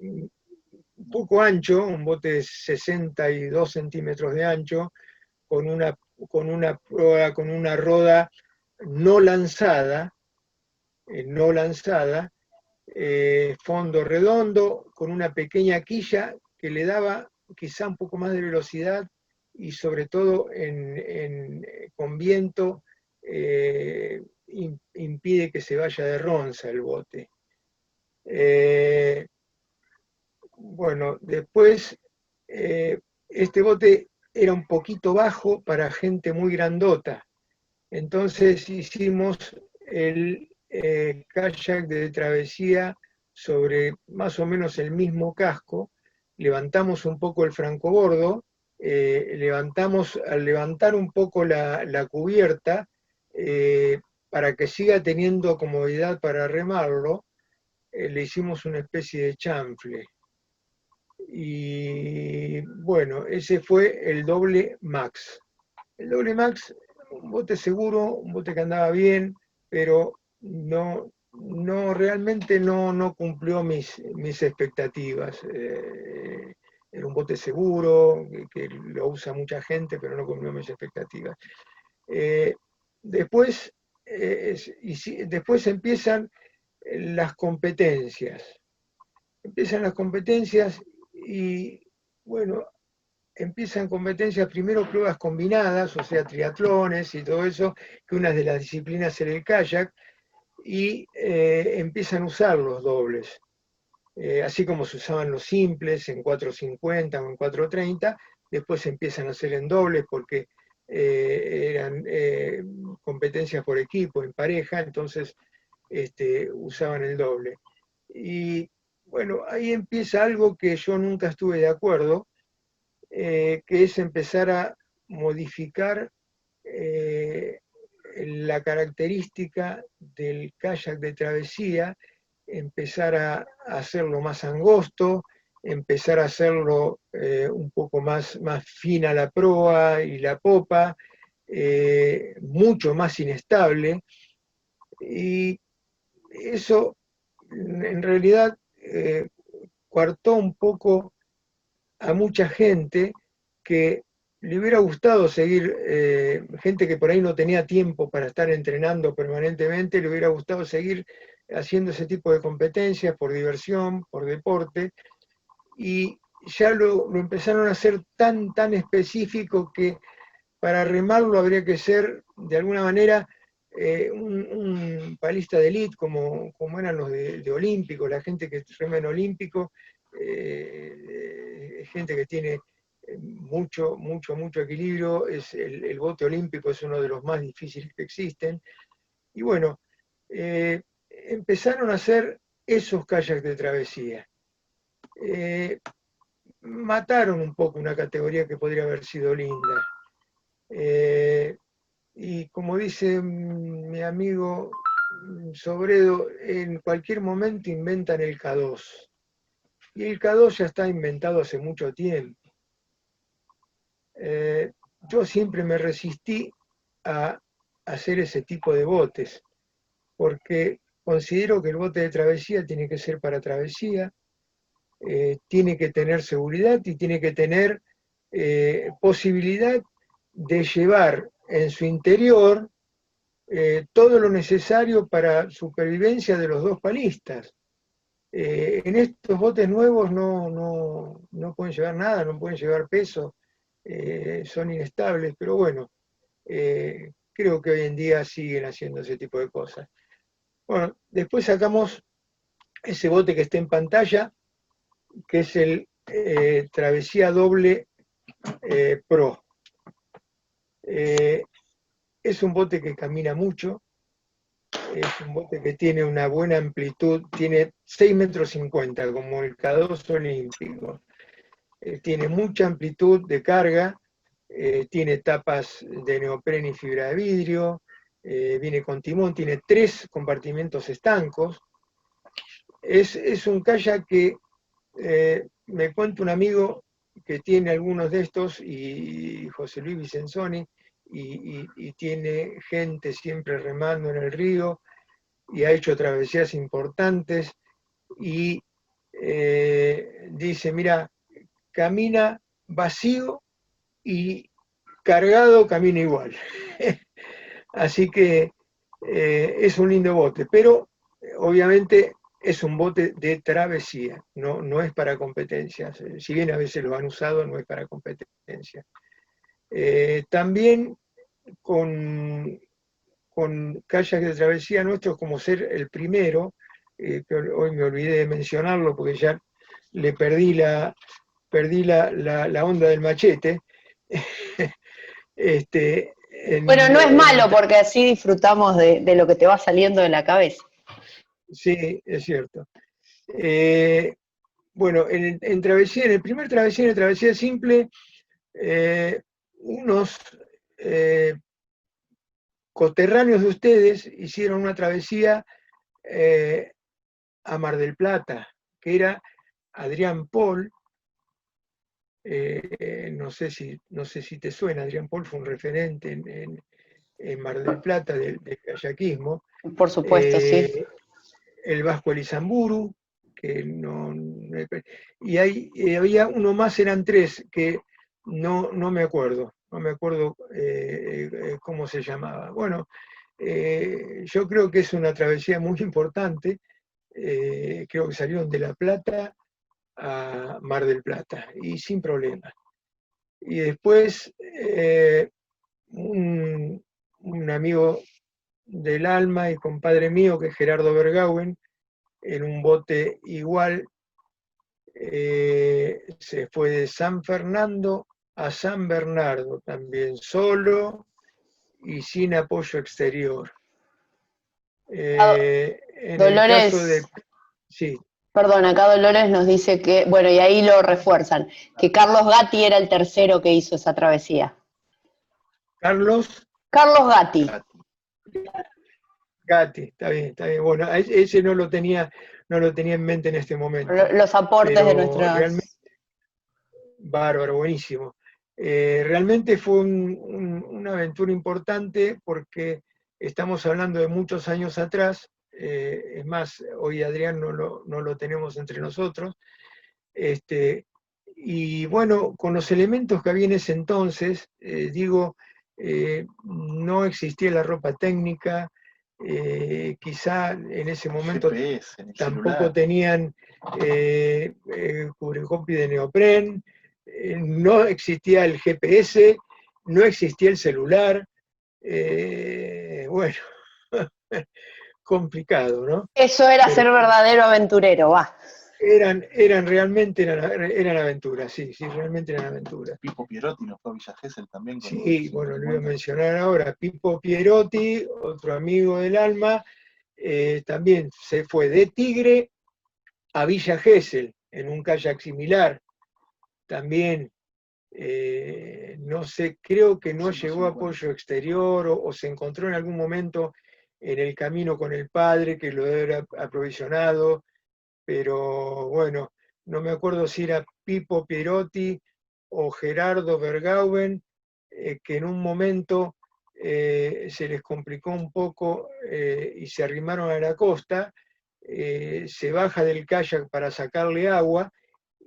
un poco ancho, un bote de 62 centímetros de ancho, con con una roda no lanzada, fondo redondo, con una pequeña quilla que le daba quizá un poco más de velocidad y sobre todo con viento impide que se vaya de ronza el bote. Bueno, después este bote era un poquito bajo para gente muy grandota. Entonces hicimos el kayak de travesía sobre más o menos el mismo casco, levantamos un poco el francobordo, al levantar un poco la cubierta, para que siga teniendo comodidad para remarlo, le hicimos una especie de chanfle. Y bueno, ese fue el doble max. El doble max, un bote seguro, un bote que andaba bien, pero realmente no cumplió mis expectativas. Era un bote seguro, que lo usa mucha gente, pero no cumplió mis expectativas. Eh, después, después empiezan las competencias. Empiezan las competencias y, bueno, empiezan competencias, primero pruebas combinadas, o sea, triatlones y todo eso, que una de las disciplinas era el kayak, y empiezan a usar los dobles. Así como se usaban los simples en 450 o en 430, después se empiezan a hacer en dobles porque eran competencias por equipo, en pareja, entonces usaban el doble. Y bueno, ahí empieza algo que yo nunca estuve de acuerdo, que es empezar a modificar la característica del kayak de travesía, empezar a hacerlo más angosto, empezar a hacerlo un poco más fina la proa y la popa, mucho más inestable, y eso en realidad coartó un poco a mucha gente que le hubiera gustado seguir, gente que por ahí no tenía tiempo para estar entrenando permanentemente, le hubiera gustado seguir haciendo ese tipo de competencias por diversión, por deporte, y ya lo empezaron a hacer tan específico que para remarlo habría que ser, de alguna manera, un palista de elite, como eran los de olímpico, la gente que rema en olímpico, gente que tiene mucho equilibrio, el bote olímpico es uno de los más difíciles que existen. Y bueno, empezaron a hacer esos kayaks de travesía. Mataron un poco una categoría que podría haber sido linda. Y como dice mi amigo Sobredo, en cualquier momento inventan el K2. Y el K2 ya está inventado hace mucho tiempo. Yo siempre me resistí a hacer ese tipo de botes, porque considero que el bote de travesía tiene que ser para travesía, tiene que tener seguridad y tiene que tener posibilidad de llevar en su interior todo lo necesario para supervivencia de los dos palistas. En estos botes nuevos no pueden llevar nada, no pueden llevar peso, son inestables, pero bueno, creo que hoy en día siguen haciendo ese tipo de cosas. Bueno, después sacamos ese bote que está en pantalla, que es el Travesía Doble Pro. Es un bote que camina mucho, es un bote que tiene una buena amplitud, tiene 6,50 m, como el K2 olímpico. Tiene mucha amplitud de carga, tiene tapas de neopren y fibra de vidrio, viene con timón, tiene 3 compartimentos estancos. Es un kayak que me cuenta un amigo que tiene algunos de estos, y José Luis Vicenzoni, y tiene gente siempre remando en el río, y ha hecho travesías importantes, y dice, mira, camina vacío y cargado camina igual. Así que es un lindo bote, pero obviamente es un bote de travesía, no es para competencias. Si bien a veces lo han usado, no es para competencia. También con kayak de travesía nuestros, como ser el primero, que hoy me olvidé de mencionarlo porque ya le perdí la onda del machete. Bueno, no es malo porque así disfrutamos de lo que te va saliendo de la cabeza. Sí, es cierto. Bueno, en travesía, en el primer travesía, en la travesía simple, unos coterráneos de ustedes hicieron una travesía a Mar del Plata, que era Adrián Paul. No sé si te suena, Adrián Paul fue un referente en Mar del Plata del kayakismo. Por supuesto, sí. El Vasco Elizamburu, que no, y había uno más, eran 3, que no me acuerdo cómo se llamaba. Bueno, yo creo que es una travesía muy importante, creo que salieron de La Plata a Mar del Plata, y sin problema. Y después un amigo del alma y compadre mío, que es Gerardo Bergauen, en un bote igual, se fue de San Fernando a San Bernardo, también solo y sin apoyo exterior. En el Dolores, caso de... Sí. Perdón, acá Dolores nos dice que, bueno, y ahí lo refuerzan, que Carlos Gatti era el tercero que hizo esa travesía. Carlos Gatti. Gatti, está bien. Bueno, ese no lo tenía en mente en este momento. Los aportes de nuestros... Realmente, bárbaro, buenísimo. Realmente fue una aventura importante, porque estamos hablando de muchos años atrás. Es más, hoy Adrián no lo tenemos entre nosotros. Y bueno, con los elementos que había en ese entonces, no existía la ropa técnica, quizá en ese momento GPS, tampoco celular. tenían cubrecopy de neopren, no existía el GPS, no existía el celular. Bueno, complicado, ¿no? Eso era ser verdadero aventurero, va. Eran aventuras, sí, realmente eran aventuras. Pipo Pierotti nos fue a Villa Gesell también. Sí, bueno, lo iba a mencionar ahora. Pipo Pierotti, otro amigo del alma, también se fue de Tigre a Villa Gesell en un kayak similar. También No sé, creo que no llegó 150. apoyo exterior o se encontró en algún momento en el camino con el padre que lo era aprovisionado, pero bueno, no me acuerdo si era Pipo Pierotti o Gerardo Bergauben, que en un momento se les complicó un poco y se arrimaron a la costa, se baja del kayak para sacarle agua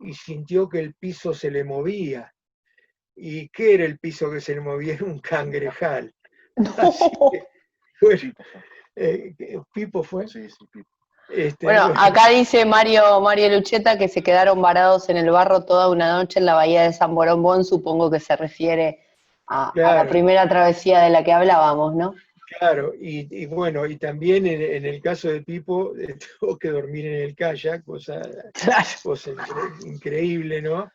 y sintió que el piso se le movía. ¿Y qué era el piso que se le movía? Era un cangrejal. Así que, bueno, Pipo fue. Sí, sí, Pipo. Bueno, Bueno, acá dice Mario Lucheta que se quedaron varados en el barro toda una noche en la bahía de San Borombón, supongo que se refiere a la claro, primera travesía de la que hablábamos, ¿no? claro. Y bueno, y también en el caso de Pipo, tuvo que dormir en el kayak, cosa Claro. increíble, ¿no?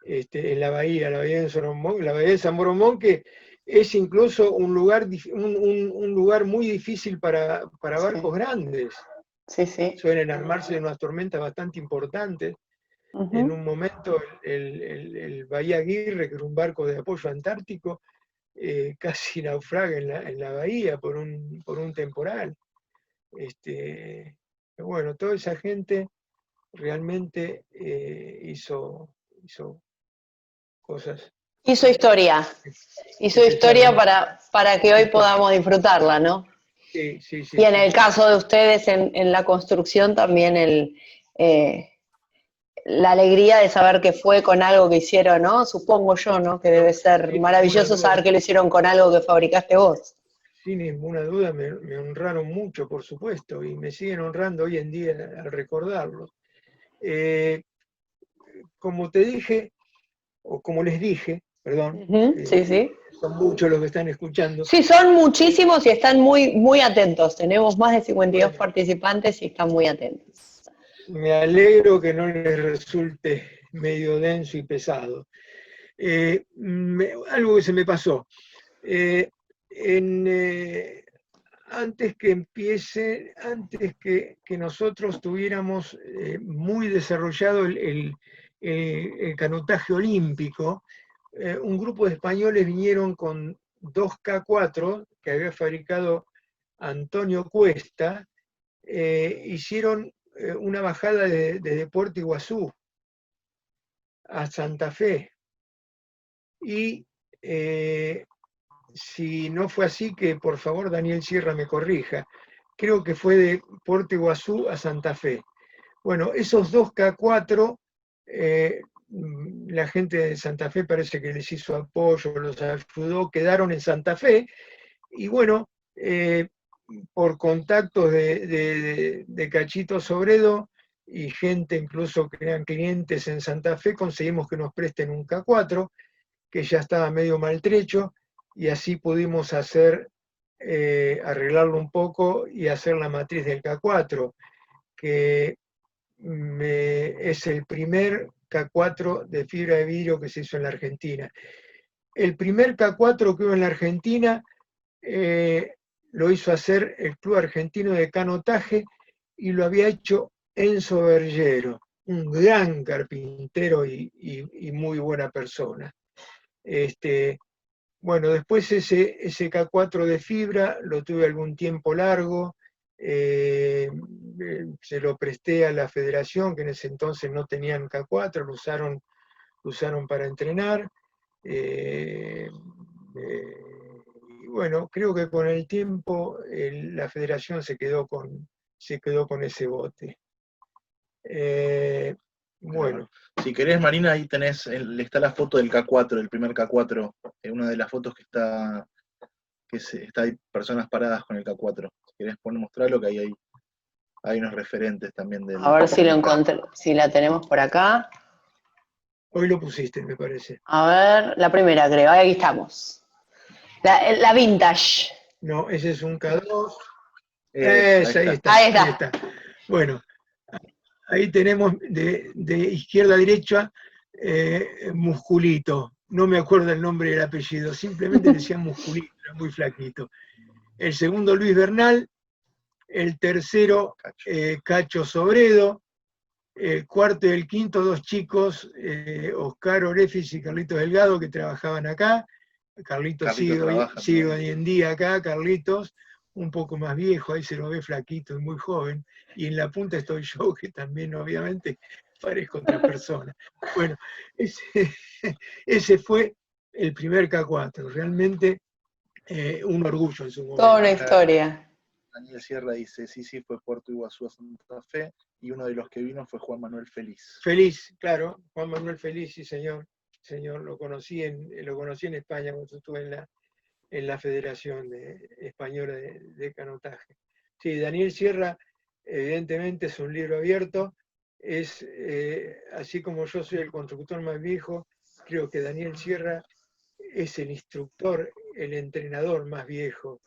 En la bahía de San Boromón, la bahía de San Boromón, que es incluso un lugar, un lugar muy difícil para barcos Sí, grandes. sí, sí. Suelen armarse unas tormentas bastante importantes. En Ujú. un momento el Bahía Aguirre, que era un barco de apoyo antártico, casi naufraga en la bahía por un temporal. Bueno, toda esa gente realmente hizo cosas Hizo historia excepcionales. para que hoy podamos disfrutarla, ¿no? Sí, sí, Y sí, en sí. el caso de ustedes en la construcción también eh, la alegría de saber que fue con algo que hicieron, ¿no? Supongo yo, ¿no? Que debe ser Sin ninguna maravilloso duda, saber que lo hicieron con algo que fabricaste vos. sin ninguna duda me honraron mucho, por supuesto, y me siguen honrando hoy en día al recordarlo. Eh, Como te dije, o como les dije, perdón, Ujú, sí, sí. son muchos los que están escuchando. Sí, son muchísimos y están muy, muy atentos. Tenemos más de 52 Bueno, participantes y están muy atentos. me alegro que no les resulte medio denso y pesado. Algo que se me pasó. Eh, en, Antes que empiece, antes que nosotros tuviéramos muy desarrollado el canotaje olímpico, un grupo de españoles vinieron con 2K4 que había fabricado Antonio Cuesta, hicieron una bajada de Puerto Iguazú a Santa Fe. Y si no fue así, que por favor Daniel Sierra me corrija. Creo que fue de Puerto Iguazú a Santa Fe. Bueno, esos 2K4, la gente de Santa Fe parece que les hizo apoyo, los ayudó, quedaron en Santa Fe. Y bueno, por contactos de Cachito Sobredo y gente incluso que eran clientes en Santa Fe, conseguimos que nos presten un K4, que ya estaba medio maltrecho, y así pudimos arreglarlo un poco y hacer la matriz del K4, que es el primer K4 de fibra de vidrio que se hizo en la Argentina. El primer K4 que hubo en la Argentina lo hizo hacer el Club Argentino de Canotaje y lo había hecho Enzo Bergero, un gran carpintero y muy buena persona. Bueno, después ese K4 de fibra lo tuve algún tiempo largo, se lo presté a la federación, que en ese entonces no tenían K4, lo usaron para entrenar. Y bueno, creo que con el tiempo la federación se quedó con ese bote. Bueno. Si querés, Marina, ahí tenés, está la foto del K4, el primer K4, una de las fotos que está hay personas paradas con el K4. Si querés mostrarlo, que hay unos referentes también A ver si lo encontré, si la tenemos por acá. Hoy lo pusiste, me parece. A ver, la primera creo, ahí estamos. La vintage. No, ese es un K2. Ahí está. Ahí está. Bueno, ahí tenemos de izquierda a derecha Musculito. No me acuerdo el nombre del apellido, simplemente le decían Musculito, era muy flaquito. El segundo Luis Bernal, el tercero Cacho Sobredo, el cuarto y el quinto, dos chicos, Oscar Orefis y Carlitos Delgado, que trabajaban acá. Carlitos sigue hoy en día acá, Carlitos, un poco más viejo, ahí se lo ve flaquito y muy joven. Y en la punta estoy yo, que también obviamente parezco otra persona. Bueno, ese fue el primer K4, realmente un orgullo en su momento. Toda una historia. Daniel Sierra dice, sí, fue Puerto Iguazú a Santa Fe, y uno de los que vino fue Juan Manuel Feliz. Feliz, claro, Juan Manuel Feliz, sí señor, lo conocí en España cuando estuve en la Federación Española de Canotaje. Sí, Daniel Sierra, evidentemente es un libro abierto, es, así como yo soy el constructor más viejo, creo que Daniel Sierra es el instructor, el entrenador más viejo,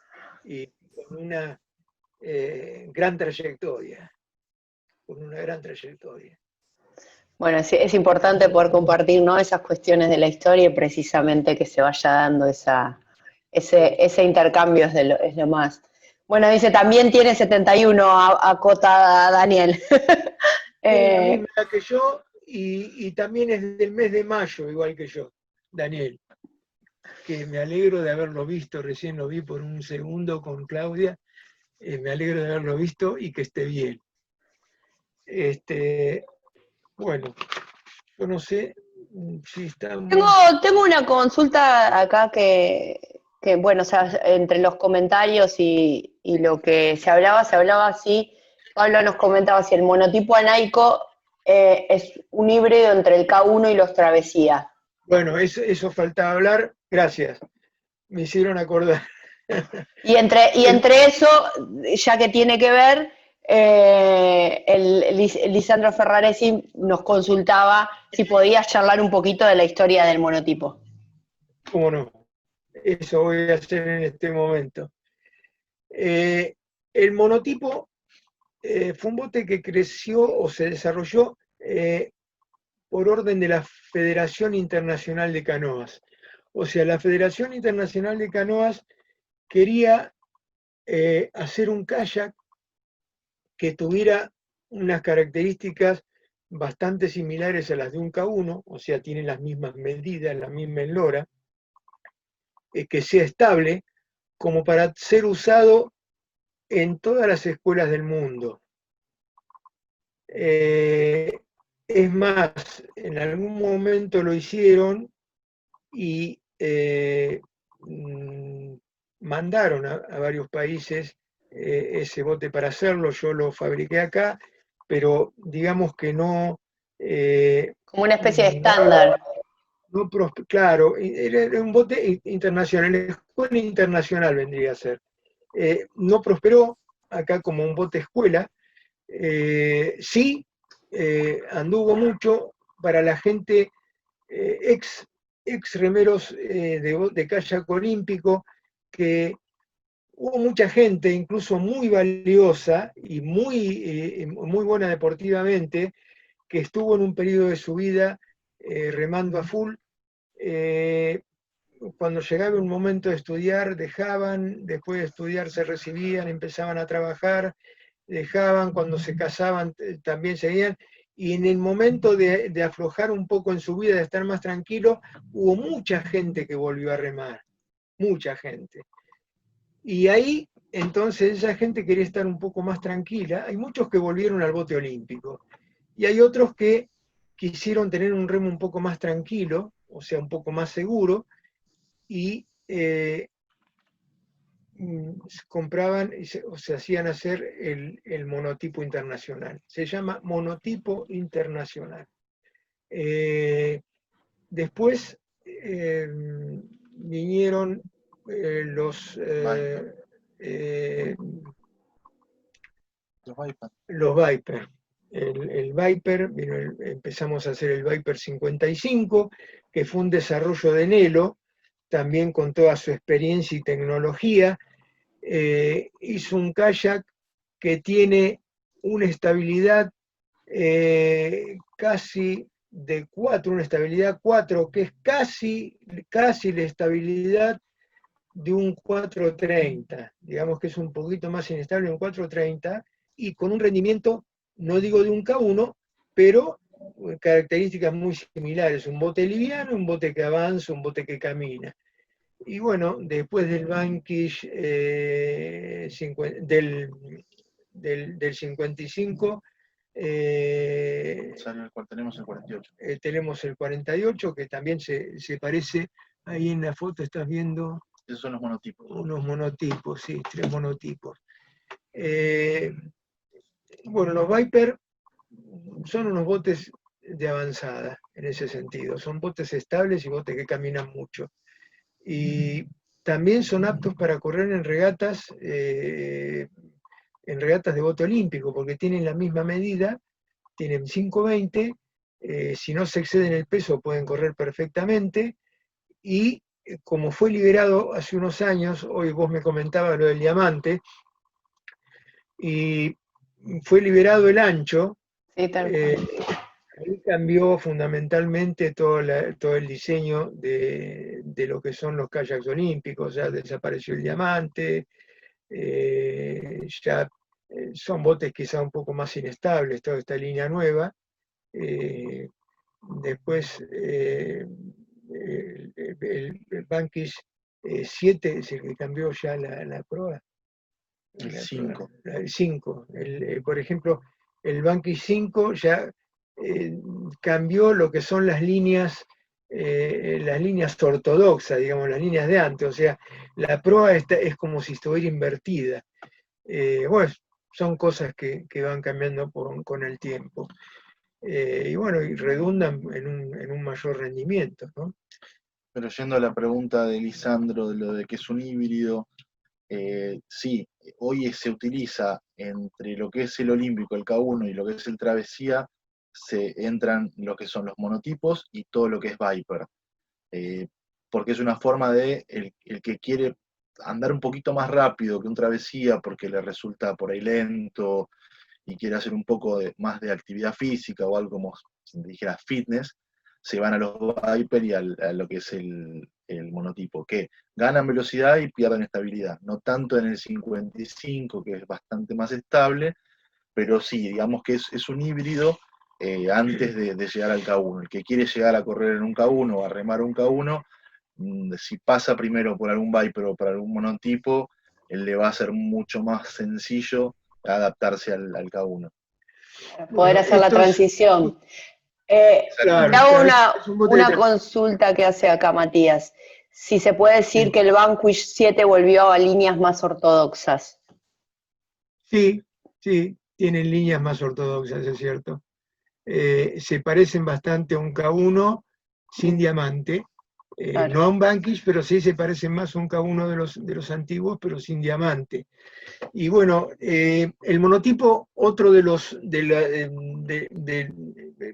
y con una gran trayectoria, Bueno, es importante poder compartir, ¿no?, esas cuestiones de la historia y precisamente que se vaya dando ese intercambio es lo más. Bueno, dice, también tiene 71, acota Daniel. Es la misma edad que yo y también es del mes de mayo, igual que yo, Daniel. Que me alegro de haberlo visto, recién lo vi por un segundo con Claudia, me alegro de haberlo visto y que esté bien. Bueno, yo no sé si está... Tengo una consulta acá que, bueno, o sea, entre los comentarios y lo que se hablaba así. Pablo nos comentaba si el monotipo anaico es un híbrido entre el K1 y los Travesía. Bueno, eso faltaba hablar, gracias, me hicieron acordar. Y entre eso, ya que tiene que ver, Lisandro Ferraresi nos consultaba si podías charlar un poquito de la historia del monotipo. ¿Cómo no? Eso voy a hacer en este momento. El monotipo fue un bote que creció o se desarrolló por orden de la Federación Internacional de Canoas. O sea, la Federación Internacional de Canoas quería hacer un kayak que tuviera unas características bastante similares a las de un K1, o sea, tiene las mismas medidas, la misma eslora, que sea estable, como para ser usado en todas las escuelas del mundo. Es más, en algún momento lo hicieron y mandaron a varios países ese bote para hacerlo. Yo lo fabriqué acá, pero digamos que no... como una especie de estándar. No, claro, era un bote internacional, escuela internacional vendría a ser. No prosperó acá como un bote escuela, sí anduvo mucho para la gente ex remeros de kayak olímpico, que hubo mucha gente, incluso muy valiosa y muy buena deportivamente, que estuvo en un periodo de su vida remando a full. Cuando llegaba un momento de estudiar, dejaban, después de estudiar se recibían, empezaban a trabajar, dejaban, cuando se casaban también seguían, y en el momento de aflojar un poco en su vida, de estar más tranquilo, hubo mucha gente que volvió a remar, mucha gente. Y ahí, entonces, esa gente quería estar un poco más tranquila. Hay muchos que volvieron al bote olímpico, y hay otros que quisieron tener un remo un poco más tranquilo, o sea, un poco más seguro, y compraban o se hacían hacer el monotipo internacional. Se llama monotipo internacional. Después vinieron los Viper. El Viper, empezamos a hacer el Viper 55, que fue un desarrollo de Nelo, también con toda su experiencia y tecnología. Hizo un kayak que tiene una estabilidad casi de 4, una estabilidad 4, que es casi la estabilidad de un 430, digamos que es un poquito más inestable, un 430, y con un rendimiento, no digo de un K1, pero características muy similares, un bote liviano, un bote que avanza, un bote que camina. Y bueno, después del Vanquish del 55, Salió el cual tenemos el 48. tenemos el 48, que también se parece, ahí en la foto estás viendo Esos son los monotipos. unos monotipos, sí, 3 monotipos. Bueno, los Viper son unos botes de avanzada en ese sentido, son botes estables y botes que caminan mucho. Y también son aptos para correr en regatas de bote olímpico, porque tienen la misma medida, tienen 520, si no se exceden el peso pueden correr perfectamente, y como fue liberado hace unos años, hoy vos me comentabas lo del diamante, y fue liberado el ancho, Sí, tal cual. ahí cambió fundamentalmente todo el diseño de lo que son los kayaks olímpicos, ya desapareció el diamante, ya son botes quizá un poco más inestables, toda esta línea nueva. Después el Vanquish 7 es el que cambió ya la proa. El 5. El 5. Por ejemplo, el Vanquish 5 ya cambió lo que son las líneas ortodoxas, digamos, las líneas de antes. O sea, la proa es como si estuviera invertida. Bueno, son cosas que van cambiando con el tiempo. Y bueno, y redundan en un mayor rendimiento, ¿no? Pero yendo a la pregunta de Lisandro, de lo de que es un híbrido, sí, hoy se utiliza entre lo que es el olímpico, el K1 y lo que es el travesía, se entran lo que son los monotipos y todo lo que es Viper. Porque es una forma de el que quiere andar un poquito más rápido que un travesía porque le resulta por ahí lento y quiere hacer un poco más de actividad física o algo como si dijera fitness, se van a los Viper y a lo que es el monotipo, que ganan velocidad y pierden estabilidad. No tanto en el 55, que es bastante más estable, pero sí, digamos que es un híbrido antes de llegar al K1. El que quiere llegar a correr en un K1 o a remar un K1, si pasa primero por algún Viper o por algún monotipo, le va a ser mucho más sencillo adaptarse al K1. Poder Bueno, hacer la transición. claro, Te hago es un bote una consulta que hace acá Matías. Si se puede decir que el Vanquish 7 volvió a líneas más ortodoxas. Sí, sí, tienen líneas más ortodoxas, es cierto. Se parecen bastante a un K1 sin diamante, Claro. no a un Vanquish, pero sí se parecen más a un K1 de los antiguos, pero sin diamante. Y bueno, el monotipo, otro de los,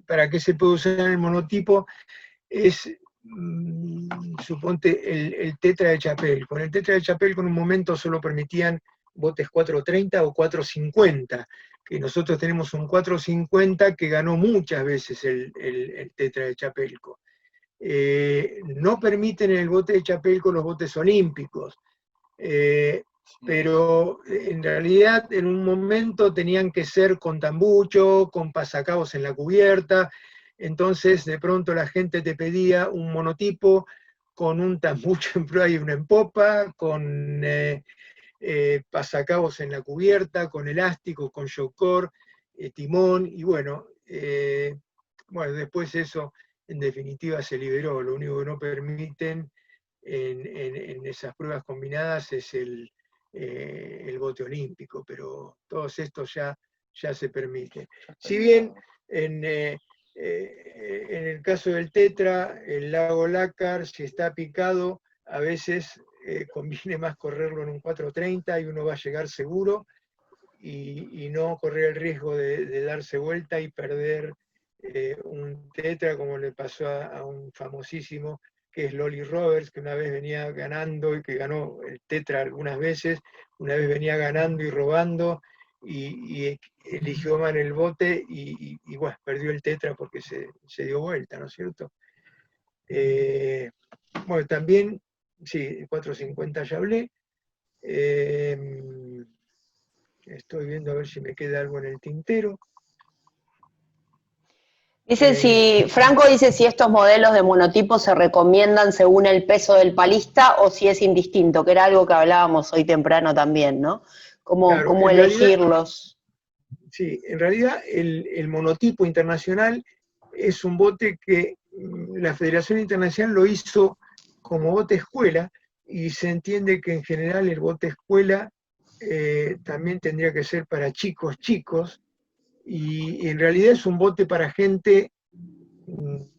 para qué se puede usar el monotipo, es, suponte, el tetra de Chapel. Con el tetra de Chapel, con un momento solo permitían botes 430 o 450, que nosotros tenemos un 450 que ganó muchas veces el tetra de Chapelco. No permiten en el bote de Chapelco los botes olímpicos, pero en realidad en un momento tenían que ser con tambucho, con pasacabos en la cubierta, entonces de pronto la gente te pedía un monotipo con un tambucho en proa y una en popa, con pasacabos en la cubierta, con elástico, con shockcore, timón, y bueno, después eso en definitiva se liberó, lo único que no permiten en esas pruebas combinadas es el bote olímpico, pero todos estos ya se permite. Si bien en el caso del tetra, el lago Lácar, si está picado, a veces conviene más correrlo en un 430 y uno va a llegar seguro y no correr el riesgo de darse vuelta y perder un tetra como le pasó a un famosísimo que es Lolly Roberts, que una vez venía ganando y que ganó el tetra algunas veces, una vez venía ganando y robando y eligió mal el bote y bueno, perdió el tetra porque se dio vuelta, ¿no es cierto? Bueno, también, sí, 450 ya hablé. Estoy viendo a ver si me queda algo en el tintero. Franco dice si estos modelos de monotipo se recomiendan según el peso del palista o si es indistinto, que era algo que hablábamos hoy temprano también, ¿no? Claro, Cómo en realidad, elegirlos. sí, en realidad el monotipo internacional es un bote que la Federación Internacional lo hizo como bote escuela, y se entiende que en general el bote escuela también tendría que ser para chicos, y en realidad es un bote para gente un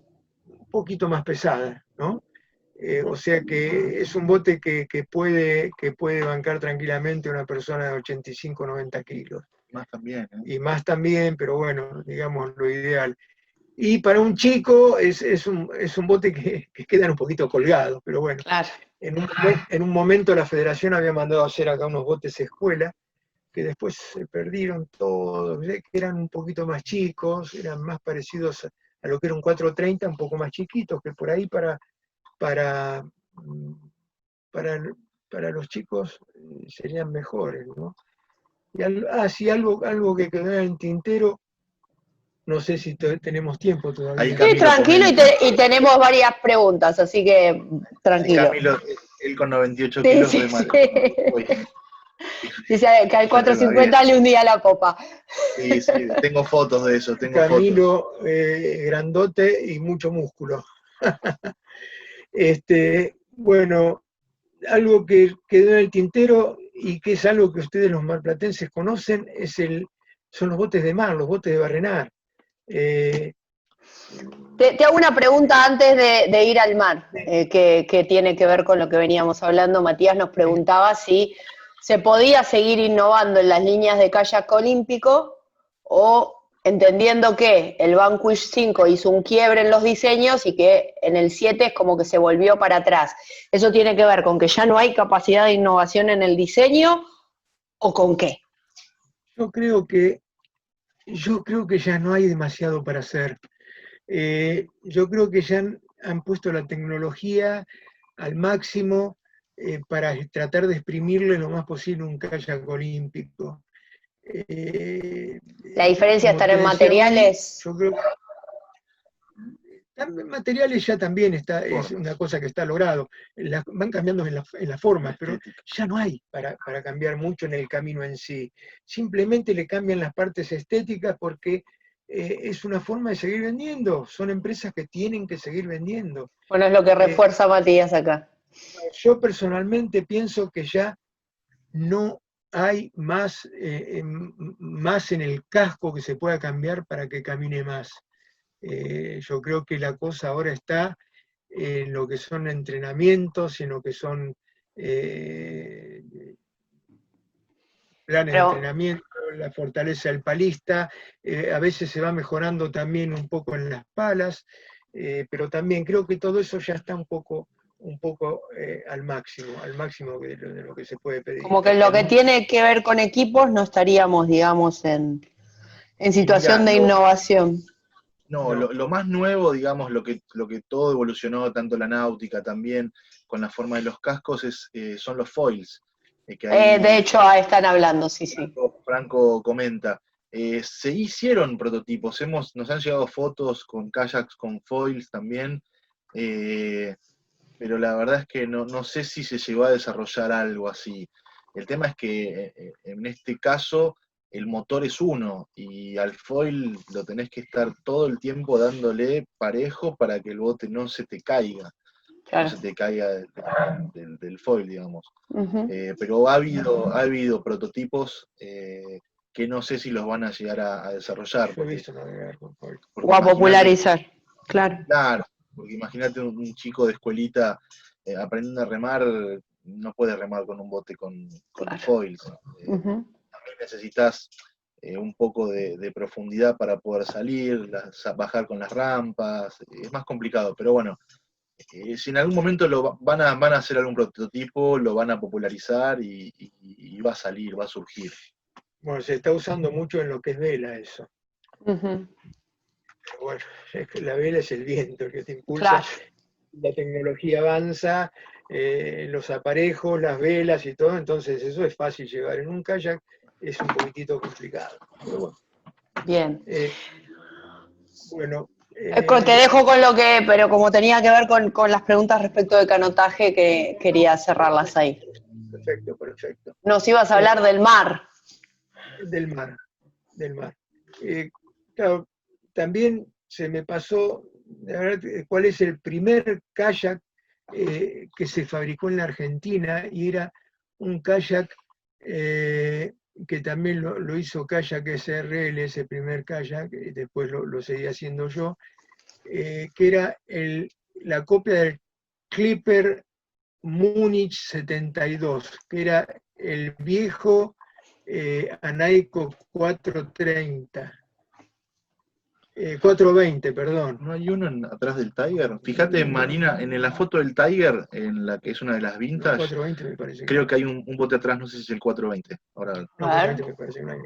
poquito más pesada, ¿no? O sea que es un bote que puede bancar tranquilamente una persona de 85, 90 kilos. Más también, ¿eh? Y más también, pero bueno, digamos lo ideal. Y para un chico es un bote que quedan un poquito colgados, pero bueno. Claro. En un momento la federación había mandado a hacer acá unos botes escuela, que después se perdieron todos, que eran un poquito más chicos, eran más parecidos a lo que era un 430, un poco más chiquitos, que por ahí para, para los chicos serían mejores, ¿no? Y sí, algo que quedó en el tintero, no sé si tenemos tiempo Ahí todavía. Sí, Camilo tranquilo, comenta. y tenemos varias preguntas, así que Ahí tranquilo. Camilo, él con 98 Sí, kilos sí, re mal. sí. Dice que al Ya te va 450 le hundía la copa. bien. Sí, tengo fotos de eso, tengo fotos. Camilo, grandote y mucho músculo. Bueno, algo que quedó en el tintero y que es algo que ustedes los marplatenses conocen, son los botes de mar, los botes de barrenar. Te hago una pregunta antes de ir al mar, que tiene que ver con lo que veníamos hablando. Matías nos preguntaba si se podía seguir innovando en las líneas de kayak olímpico o entendiendo que el Vanquish 5 hizo un quiebre en los diseños y que en el 7 es como que se volvió para atrás. ¿Eso tiene que ver con que ya no hay capacidad de innovación en el diseño o con qué? Yo creo que ya no hay demasiado para hacer. Yo creo que ya han puesto la tecnología al máximo para tratar de exprimirle lo más posible un kayak olímpico. ¿La diferencia Como estará te en decía hoy, materiales? yo creo que materiales ya también es una cosa que está logrado. Van cambiando en las formas, pero ya no hay para cambiar mucho en el camino en sí. Simplemente le cambian las partes estéticas porque es una forma de seguir vendiendo. Son empresas que tienen que seguir vendiendo. Bueno, es lo que refuerza Matías acá. Yo personalmente pienso que ya no hay más en el casco que se pueda cambiar para que camine más. Yo creo que la cosa ahora está en lo que son entrenamientos, en lo que son planes de entrenamiento, la fortaleza del palista, a veces se va mejorando también un poco en las palas, pero también creo que todo eso ya está un poco al máximo de lo que se puede pedir. Como que lo que tiene que ver con equipos no estaríamos, digamos, en situación de innovación. No, lo más nuevo, digamos, lo que todo evolucionó, tanto la náutica también, con la forma de los cascos, son los foils. Que ahí De hecho, están hablando, sí. Franco comenta. Se hicieron prototipos, nos han llegado fotos con kayaks con foils también, pero la verdad es que no sé si se llegó a desarrollar algo así. El tema es que en este caso el motor es uno y al foil lo tenés que estar todo el tiempo dándole parejo para que el bote no se te caiga, Claro. no se te caiga del foil, digamos. Pero ha habido prototipos que no sé si los van a llegar a desarrollar. Yo he visto navegar con foil. O a popularizar, claro. Claro, porque imagínate un chico de escuelita aprendiendo a remar, no puede remar con un bote con foils. También necesitas un poco de profundidad para poder salir, bajar con las rampas, es más complicado, pero bueno, si en algún momento van a hacer algún prototipo, lo van a popularizar y va a salir, va a surgir. Bueno, se está usando mucho en lo que es vela eso. Bueno, la vela es el viento el que te impulsa. Claro. La tecnología avanza, los aparejos, las velas y todo, entonces eso es fácil llevar. En un kayak es un poquitito complicado. Pero bueno. Bien. Bueno, Te dejo con lo que, pero como tenía que ver con las preguntas respecto de canotaje, que quería cerrarlas ahí. Perfecto, perfecto. Nos ibas a hablar del mar. Del mar, del mar. Claro, también se me pasó, la verdad, cuál es el primer kayak que se fabricó en la Argentina, y era un kayak que también lo hizo Kayak SRL, ese primer kayak, después lo seguí haciendo yo, que era la copia del Clipper Múnich 72, que era el viejo Anaico 430. 420, perdón. ¿No hay uno atrás del Tiger? Fíjate, Marina, en la foto del Tiger, en la que es una de las No, vintage, 420 me parece. creo que hay un bote atrás, no sé si es el 420. Ahora, No, A ver. 420 me parece que no hay.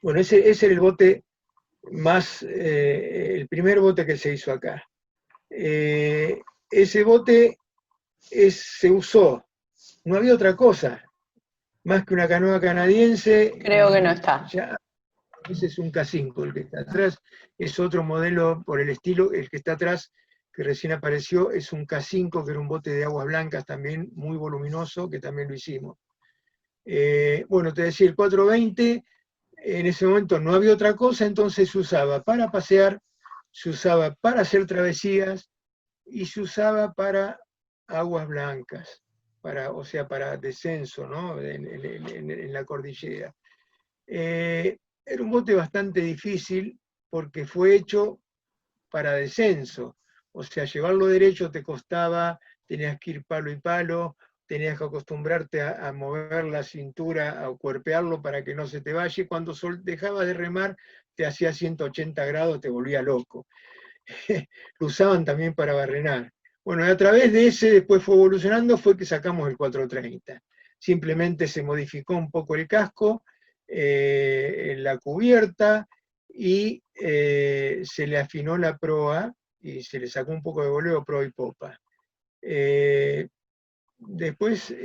Bueno, ese era el bote más, el primer bote que se hizo acá. Ese bote se usó, no había otra cosa, más que una canoa canadiense. Creo que no está. Ya, ese es un K5, el que está atrás es otro modelo por el estilo, el que está atrás, que recién apareció, es un K5, que era un bote de aguas blancas también, muy voluminoso, que también lo hicimos. Bueno, te decía, el 420, en ese momento no había otra cosa, entonces se usaba para pasear, se usaba para hacer travesías y se usaba para aguas blancas, o sea, para descenso, ¿no? En la cordillera. Era un bote bastante difícil porque fue hecho para descenso. O sea, llevarlo derecho te costaba, tenías que ir palo y palo, tenías que acostumbrarte a mover la cintura, a cuerpearlo para que no se te vaya, y cuando dejabas de remar te hacía 180 grados, te volvía loco. Lo usaban también para barrenar. Bueno, y a través de ese, después fue evolucionando, fue que sacamos el 430. Simplemente se modificó un poco el casco, la cubierta, y se le afinó la proa y se le sacó un poco de voleo, proa y popa. Después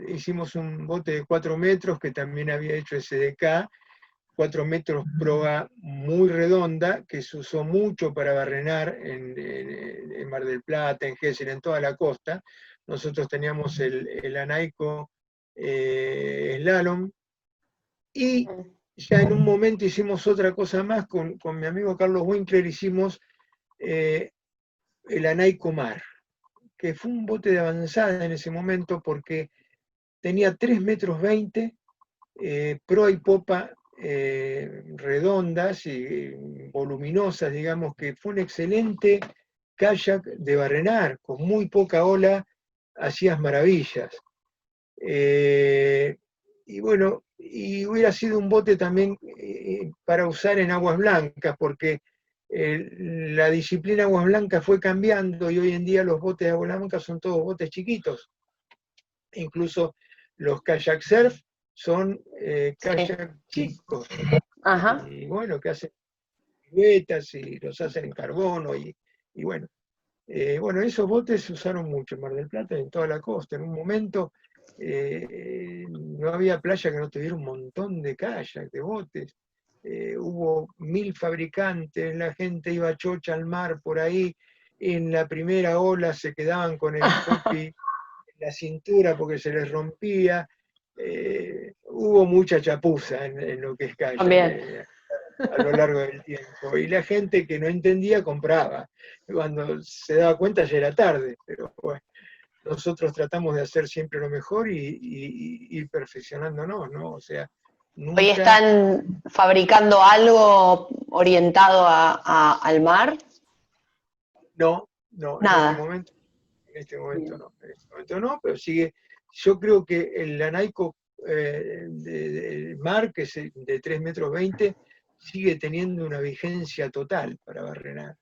hicimos un bote de 4 metros que también había hecho SDK, 4 metros proa muy redonda, que se usó mucho para barrenar en Mar del Plata, en Gesell, en toda la costa. Nosotros teníamos el Anaico Slalom, y ya en un momento hicimos otra cosa más, con mi amigo Carlos Winkler hicimos el Anaico Mar, que fue un bote de avanzada en ese momento porque tenía 3,20 metros, proa y popa redondas y voluminosas, digamos, que fue un excelente kayak de barrenar, con muy poca ola hacías maravillas. Y bueno, y hubiera sido un bote también para usar en aguas blancas, porque la disciplina aguas blancas fue cambiando, y hoy en día los botes de aguas blancas son todos botes chiquitos. Incluso los kayak surf son kayak chicos. Ajá. Y bueno, que hacen piruetas y los hacen en carbono, y bueno. Bueno, esos botes se usaron mucho en Mar del Plata y en toda la costa. En un momento no había playa que no tuviera un montón de kayak, de botes. Hubo 1000 fabricantes, la gente iba chocha al mar por ahí. En la primera ola se quedaban con el copy en la cintura porque se les rompía. Hubo mucha chapuza en lo que es kayak. También. A lo largo del tiempo. Y la gente que no entendía compraba. Cuando se daba cuenta ya era tarde, pero bueno, nosotros tratamos de hacer siempre lo mejor y ir perfeccionándonos, ¿no? O sea, nunca... ¿Hoy están fabricando algo orientado al mar? No, Nada. en este momento no, pero sigue. Yo creo que el Anaico del mar, que es de 3,20 metros, sigue teniendo una vigencia total para barrenar.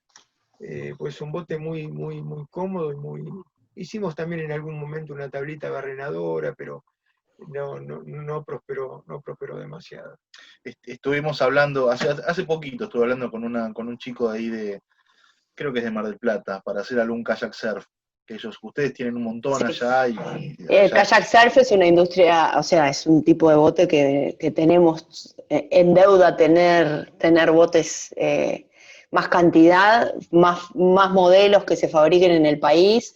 Pues es un bote muy, muy, muy cómodo y muy... Hicimos también en algún momento una tablita barrenadora, pero no prosperó demasiado. Estuvimos hablando, hace poquito estuve hablando con un chico de ahí creo que es de Mar del Plata, para hacer algún kayak surf. Que ustedes tienen un montón allá El kayak surf es una industria, o sea, es un tipo de bote que tenemos en deuda tener botes más cantidad, más modelos que se fabriquen en el país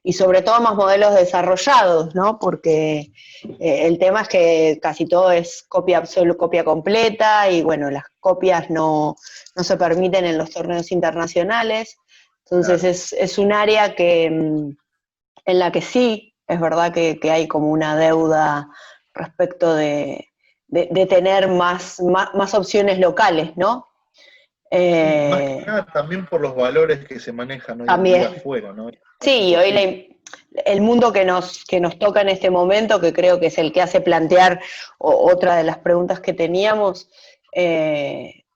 y sobre todo más modelos desarrollados, ¿no? Porque el tema es que casi todo es solo copia completa y bueno, las copias no se permiten en los torneos internacionales. Entonces Claro. es un área en la que sí, es verdad que hay como una deuda respecto de tener más opciones locales, ¿no? Sí, más que nada también por los valores que se manejan hoy en día También. afuera, ¿no? Es Sí, hoy imposible. el mundo que nos toca en este momento, que creo que es el que hace plantear otra de las preguntas que teníamos,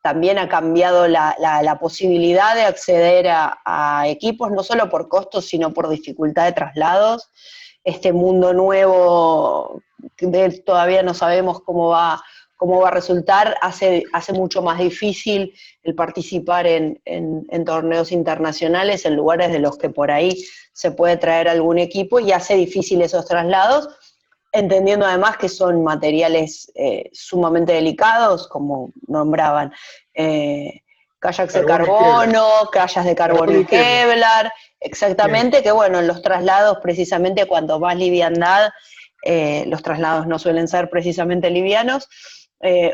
también ha cambiado la posibilidad de acceder a equipos, no solo por costos, sino por dificultad de traslados. Este mundo nuevo, que todavía no sabemos cómo va a resultar, hace mucho más difícil el participar en torneos internacionales, en lugares de los que por ahí se puede traer algún equipo y hace difícil esos traslados, entendiendo además que son materiales sumamente delicados, como nombraban, kayaks de Carbono y Kevlar. carbono, kayaks de carbono Carbono y y Kevlar. Kevlar, Bien, exactamente, que bueno, en los traslados precisamente cuanto más liviandad, los traslados no suelen ser precisamente livianos,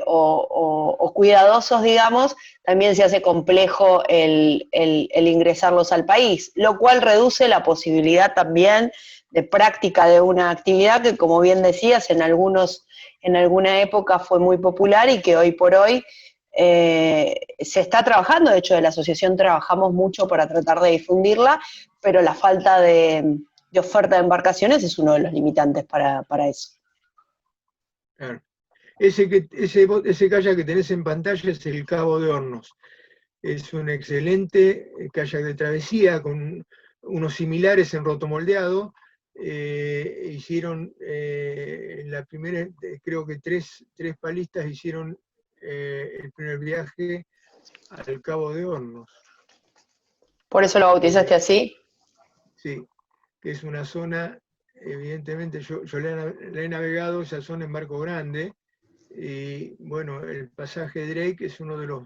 o cuidadosos, digamos, también se hace complejo el ingresarlos al país, lo cual reduce la posibilidad también de práctica de una actividad que, como bien decías, en alguna época fue muy popular y que hoy por hoy se está trabajando. De hecho, de la asociación trabajamos mucho para tratar de difundirla, pero la falta de oferta de embarcaciones es uno de los limitantes para eso. claro. Ese kayak que tenés en pantalla es el Cabo de Hornos. Es un excelente kayak de travesía con unos similares en rotomoldeado. Hicieron la primera, creo que tres palistas hicieron el primer viaje al Cabo de Hornos. ¿Por eso lo bautizaste así? Sí, que es una zona, evidentemente yo la he navegado, esa zona en barco grande, y bueno, el pasaje Drake es uno de los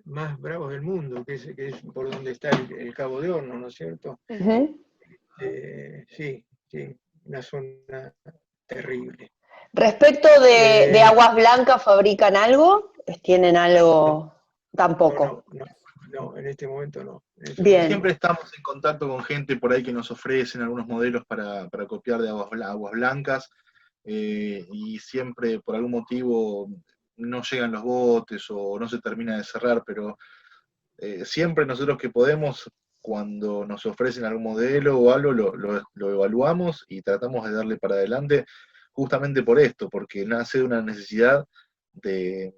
más bravos del mundo, que es por donde está el Cabo de Horno, ¿no es cierto? Uh-huh. Sí, una zona terrible. Respecto de Eh, aguas blancas, ¿fabrican algo? ¿Tienen no, algo? Tampoco. no, en este momento no. En este Bien. Siempre momento, estamos en contacto con gente por ahí que nos ofrecen algunos modelos para copiar de aguas blancas, y siempre por algún motivo no llegan los botes o no se termina de cerrar, pero siempre nosotros que podemos, cuando nos ofrecen algún modelo o algo, lo evaluamos y tratamos de darle para adelante justamente por esto, porque nace de una necesidad de,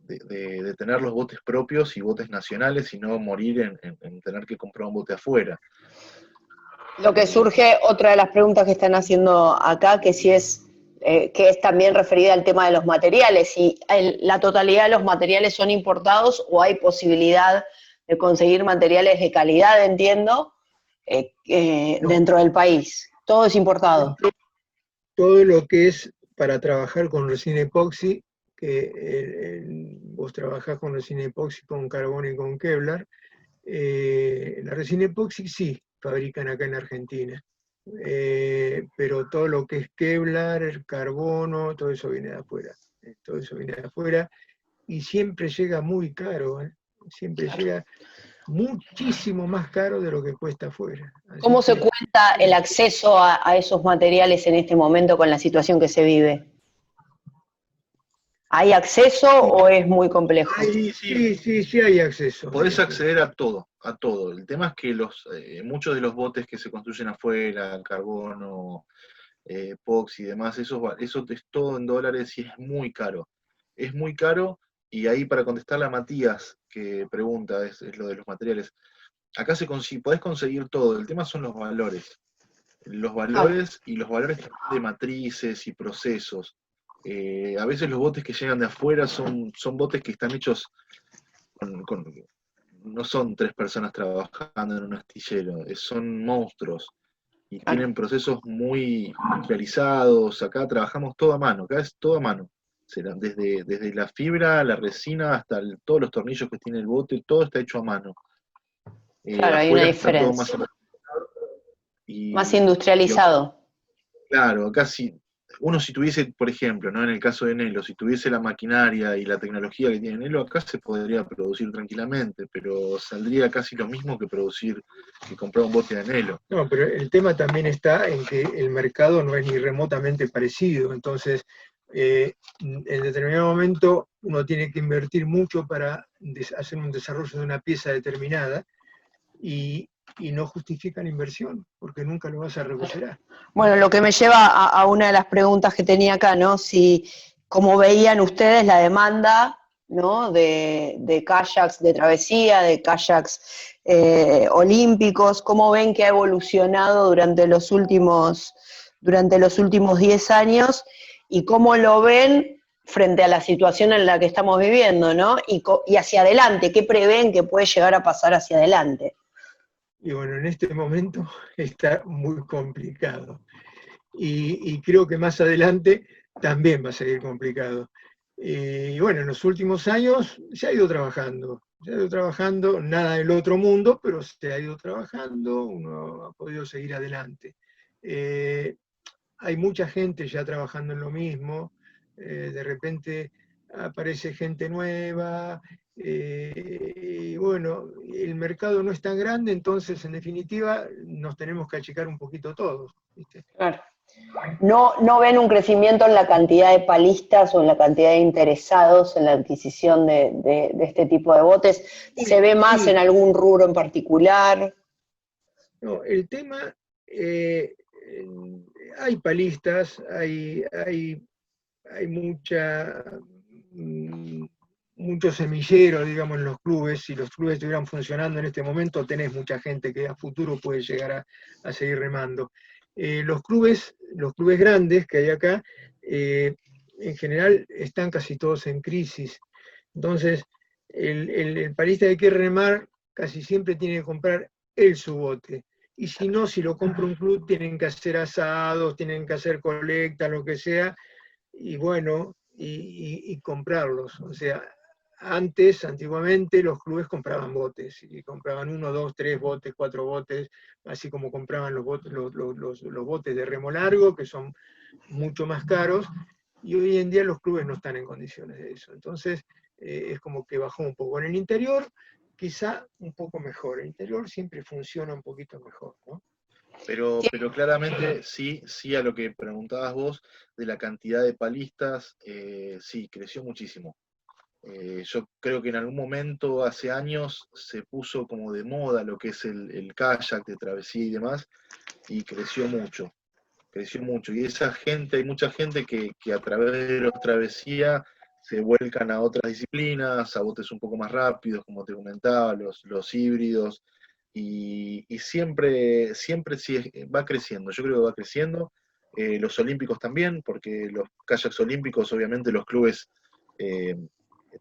de tener los botes propios y botes nacionales y no morir en tener que comprar un bote afuera. Lo que surge, otra de las preguntas que están haciendo acá, que si es, que es también referida al tema de los materiales, si la totalidad de los materiales son importados o hay posibilidad de conseguir materiales de calidad, entiendo, no. dentro del país. Todo es importado. Todo lo que es para trabajar con resina epoxi, que vos trabajás con resina epoxi con carbono y con Kevlar, la resina epoxi sí, fabrican acá en Argentina, pero todo lo que es Kevlar, el carbono, todo eso viene de afuera. Todo eso viene de afuera y siempre llega muy caro, siempre Claro. llega muchísimo más caro de lo que cuesta afuera. ¿Cómo Así se que cuenta el acceso a esos materiales en este momento con la situación que se vive? ¿Hay acceso o es muy complejo? Sí, sí, sí hay acceso. Hay podés acceso. acceder a todo, a todo. El tema es que muchos de los botes que se construyen afuera, carbono, epoxi y demás, eso es todo en dólares y es muy caro. Es muy caro, y ahí para contestarle a Matías, que pregunta, es lo de los materiales. Acá podés conseguir todo, el tema son los valores. Los Ah, valores y los valores de matrices y procesos. A veces los botes que llegan de afuera son botes que están hechos con, no son tres personas trabajando en un astillero, son monstruos y claro. tienen procesos muy industrializados. Acá trabajamos todo a mano, acá es todo a mano. Desde la fibra, la resina, hasta todos los tornillos que tiene el bote, todo está hecho a mano. Claro, hay una Afuera está todo más diferencia. Más y, y industrializado. claro, acá uno si tuviese, por ejemplo, ¿no? En el caso de Nelo, si tuviese la maquinaria y la tecnología que tiene Nelo, acá se podría producir tranquilamente, pero saldría casi lo mismo que comprar un bote de Nelo. No, pero el tema también está en que el mercado no es ni remotamente parecido, entonces en determinado momento uno tiene que invertir mucho para hacer un desarrollo de una pieza determinada y no justifica la inversión, porque nunca lo vas a recuperar. Bueno, lo que me lleva a una de las preguntas que tenía acá, ¿no? Si, cómo veían ustedes la demanda, ¿no? De kayaks de travesía, de kayaks olímpicos, cómo ven que ha evolucionado durante los últimos 10 años y cómo lo ven frente a la situación en la que estamos viviendo, ¿no? Y hacia adelante, ¿qué prevén que puede llegar a pasar hacia adelante? Y bueno, en este momento está muy complicado. Y creo que más adelante también va a seguir complicado. Y bueno, en los últimos años se ha ido trabajando, nada del otro mundo, pero se ha ido trabajando, uno ha podido seguir adelante. Hay mucha gente ya trabajando en lo mismo, de repente aparece gente nueva, y bueno, el mercado no es tan grande, entonces en definitiva nos tenemos que achicar un poquito todos, ¿viste? Claro. No ven un crecimiento en la cantidad de palistas o en la cantidad de interesados en la adquisición de este tipo de botes. ¿Se ve más Sí. en algún rubro en particular? No, el tema, hay palistas, hay mucho semillero, digamos, en los clubes. Si los clubes estuvieran funcionando en este momento, tenés mucha gente que a futuro puede llegar a seguir remando. Los clubes grandes que hay acá, en general están casi todos en crisis. Entonces, el palista que quiere remar casi siempre tiene que comprar su bote. Y si no, si lo compra un club, tienen que hacer asados, tienen que hacer colectas, lo que sea, y bueno, y comprarlos. O sea, antiguamente, los clubes compraban botes, y compraban 1, 2, 3 botes, 4 botes, así como compraban los botes de remo largo, que son mucho más caros, y hoy en día los clubes no están en condiciones de eso. Entonces, es como que bajó un poco. En el interior, quizá un poco mejor. El interior siempre funciona un poquito mejor, ¿no? Pero claramente sí a lo que preguntabas vos de la cantidad de palistas, sí, creció muchísimo. Yo creo que en algún momento, hace años, se puso como de moda lo que es el kayak de travesía y demás, y creció mucho. Y hay mucha gente que a través de la travesía se vuelcan a otras disciplinas, a botes un poco más rápidos, como te comentaba, los híbridos, y siempre sí va creciendo, yo creo que va creciendo. Los olímpicos también, porque los kayaks olímpicos, obviamente los clubes eh,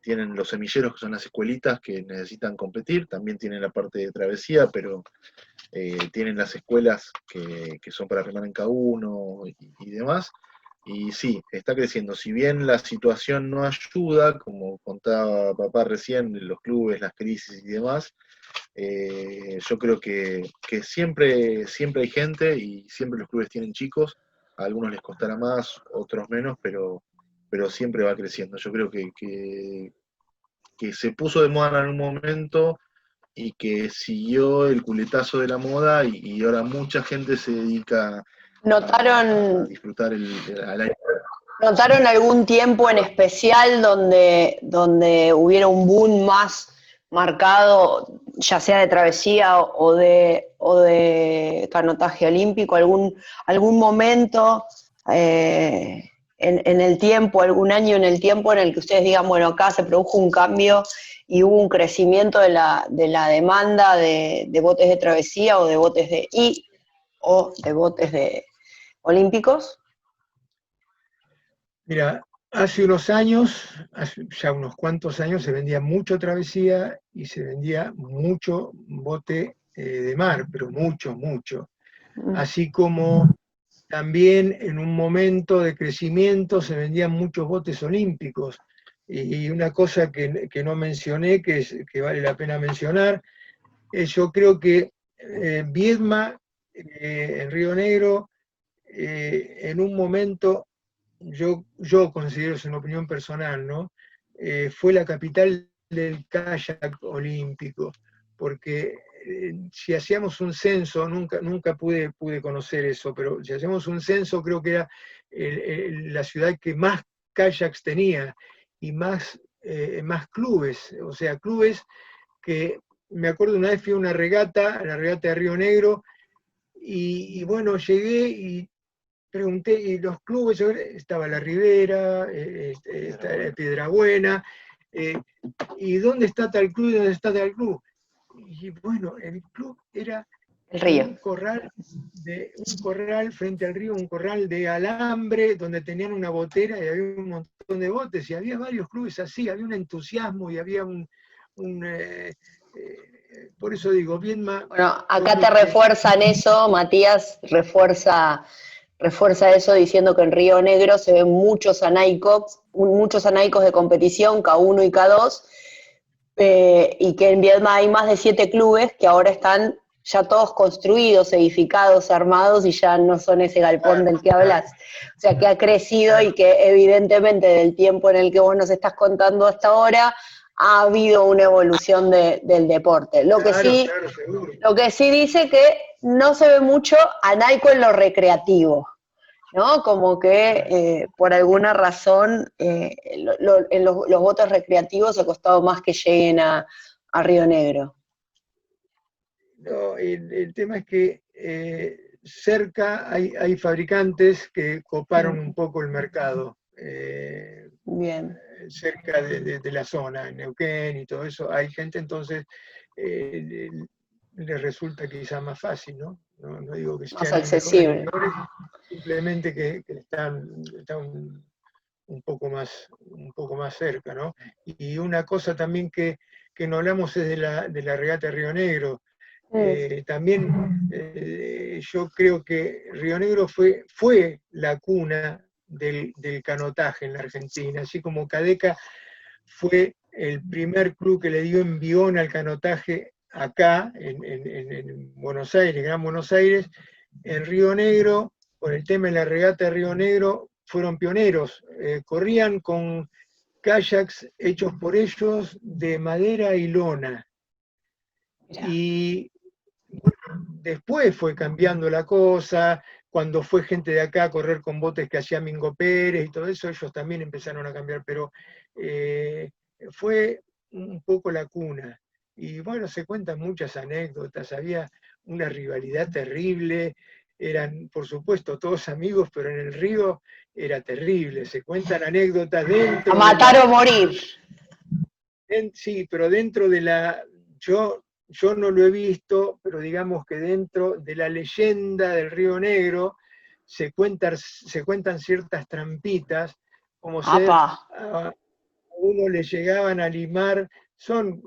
tienen los semilleros, que son las escuelitas que necesitan competir, también tienen la parte de travesía, pero tienen las escuelas que son para remar en K1 y demás. Y sí, está creciendo. Si bien la situación no ayuda, como contaba papá recién, los clubes, las crisis y demás, yo creo que siempre hay gente y siempre los clubes tienen chicos. A algunos les costará más, otros menos, pero siempre va creciendo. Yo creo que se puso de moda en algún momento y que siguió el culetazo de la moda y ahora mucha gente se dedica a ¿Notaron, disfrutar al aire. ¿Notaron algún tiempo en especial donde hubiera un boom más marcado, ya sea de travesía o de canotaje olímpico? ¿Algún momento en el tiempo, algún año en el tiempo en el que ustedes digan, bueno, acá se produjo un cambio y hubo un crecimiento de la demanda de botes de travesía o de botes o de botes olímpicos? Mira, hace unos años, ya unos cuantos años, se vendía mucho travesía y se vendía mucho bote de mar, pero mucho, mucho. Así como también en un momento de crecimiento se vendían muchos botes olímpicos. Y una cosa que no mencioné, que vale la pena mencionar, es yo creo que Viedma, en Río Negro, en un momento, yo considero, es una opinión personal, ¿no? Fue la capital del kayak olímpico, porque si hacíamos un censo, nunca pude conocer eso, pero si hacíamos un censo, creo que era la ciudad que más kayaks tenía y más clubes, o sea, clubes que me acuerdo una vez fui a una regata, a la regata de Río Negro, y bueno, llegué y pregunté, y los clubes, estaba La Ribera, está Piedrabuena, ¿y dónde está tal club y dónde está tal club? Y bueno, el club era El río. un corral frente al río, un corral de alambre, donde tenían una botera y había un montón de botes, y había varios clubes así, había un entusiasmo y había por eso digo, bien más. Bueno, acá te refuerzan eso, Matías refuerza eso diciendo que en Río Negro se ven muchos anaicos de competición, K1 y K2, y que en Viedma hay más de 7 clubes que ahora están ya todos construidos, edificados, armados, y ya no son ese galpón del que hablas. O sea, que ha crecido y que evidentemente del tiempo en el que vos nos estás contando hasta ahora, ha habido una evolución del deporte. Lo que sí dice que no se ve mucho anaico en lo recreativo, ¿no? Como que por alguna razón en los botes recreativos ha costado más que lleguen a Río Negro. No, el tema es que cerca hay fabricantes que coparon un poco el mercado. Bien. Cerca de la zona, en Neuquén y todo eso, hay gente, entonces les resulta quizá más fácil, ¿no? No digo que Más sean accesible. mejores, simplemente que están un poco más cerca, ¿no? Y una cosa también que no hablamos es de la regata de Río Negro. También yo creo que Río Negro fue la cuna del canotaje en la Argentina, así como Cadeca fue el primer club que le dio envión al canotaje acá, en Buenos Aires, Gran Buenos Aires. En Río Negro, con el tema de la regata de Río Negro, fueron pioneros, corrían con kayaks hechos por ellos de madera y lona. Y bueno, después fue cambiando la cosa, cuando fue gente de acá a correr con botes que hacía Mingo Pérez y todo eso, ellos también empezaron a cambiar, pero fue un poco la cuna. Y bueno, se cuentan muchas anécdotas, había una rivalidad terrible, eran por supuesto todos amigos, pero en el río era terrible, se cuentan anécdotas dentro... A matar o morir. Sí, pero dentro de la... Yo no lo he visto, pero digamos que dentro de la leyenda del Río Negro se cuentan ciertas trampitas, como ser a uno le llegaban a limar, son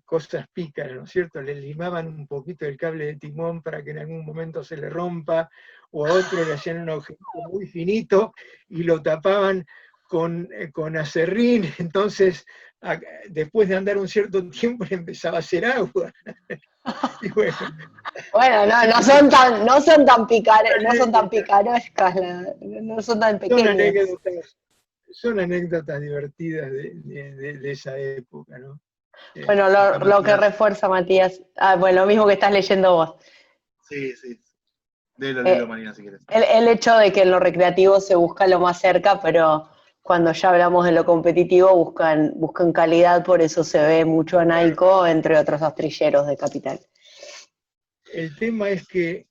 cosas pícaras, ¿no es cierto? Le limaban un poquito el cable de timón para que en algún momento se le rompa, o a otro le hacían un agujerito muy finito y lo tapaban con acerrín, entonces después de andar un cierto tiempo le empezaba a hacer agua. Y bueno, no son tan picarescas, no son tan pequeñas. Son anécdotas divertidas de esa época, ¿no? Bueno, lo que refuerza Matías, bueno, lo mismo que estás leyendo vos. Sí. Léelo, Marina, si querés. El hecho de que en lo recreativo se busca lo más cerca, pero cuando ya hablamos de lo competitivo buscan calidad, por eso se ve mucho anaico, entre otros astrilleros de Capital. El tema es que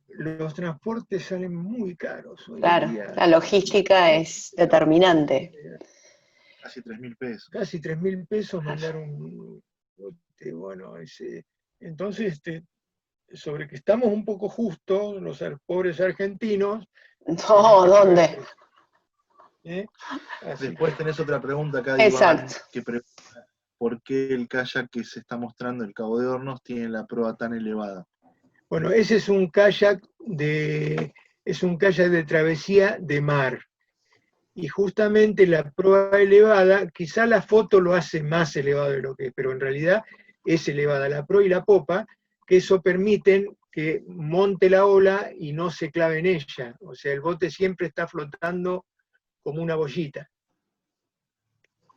los transportes salen muy caros. Claro, la logística es determinante. Casi 3.000 pesos. Casi 3.000 pesos mandar un... Bueno, entonces, sobre que estamos un poco justos, los pobres argentinos... No, ¿dónde? Después tenés otra pregunta acá, Exacto. Iván, que pregunta por qué el kayak que se está mostrando, el Cabo de Hornos, tiene la proa tan elevada. Bueno, ese es un kayak de travesía de mar. Y justamente la proa elevada, quizá la foto lo hace más elevado de lo que es, pero en realidad es elevada la proa y la popa, que eso permiten que monte la ola y no se clave en ella. O sea, el bote siempre está flotando como una bollita.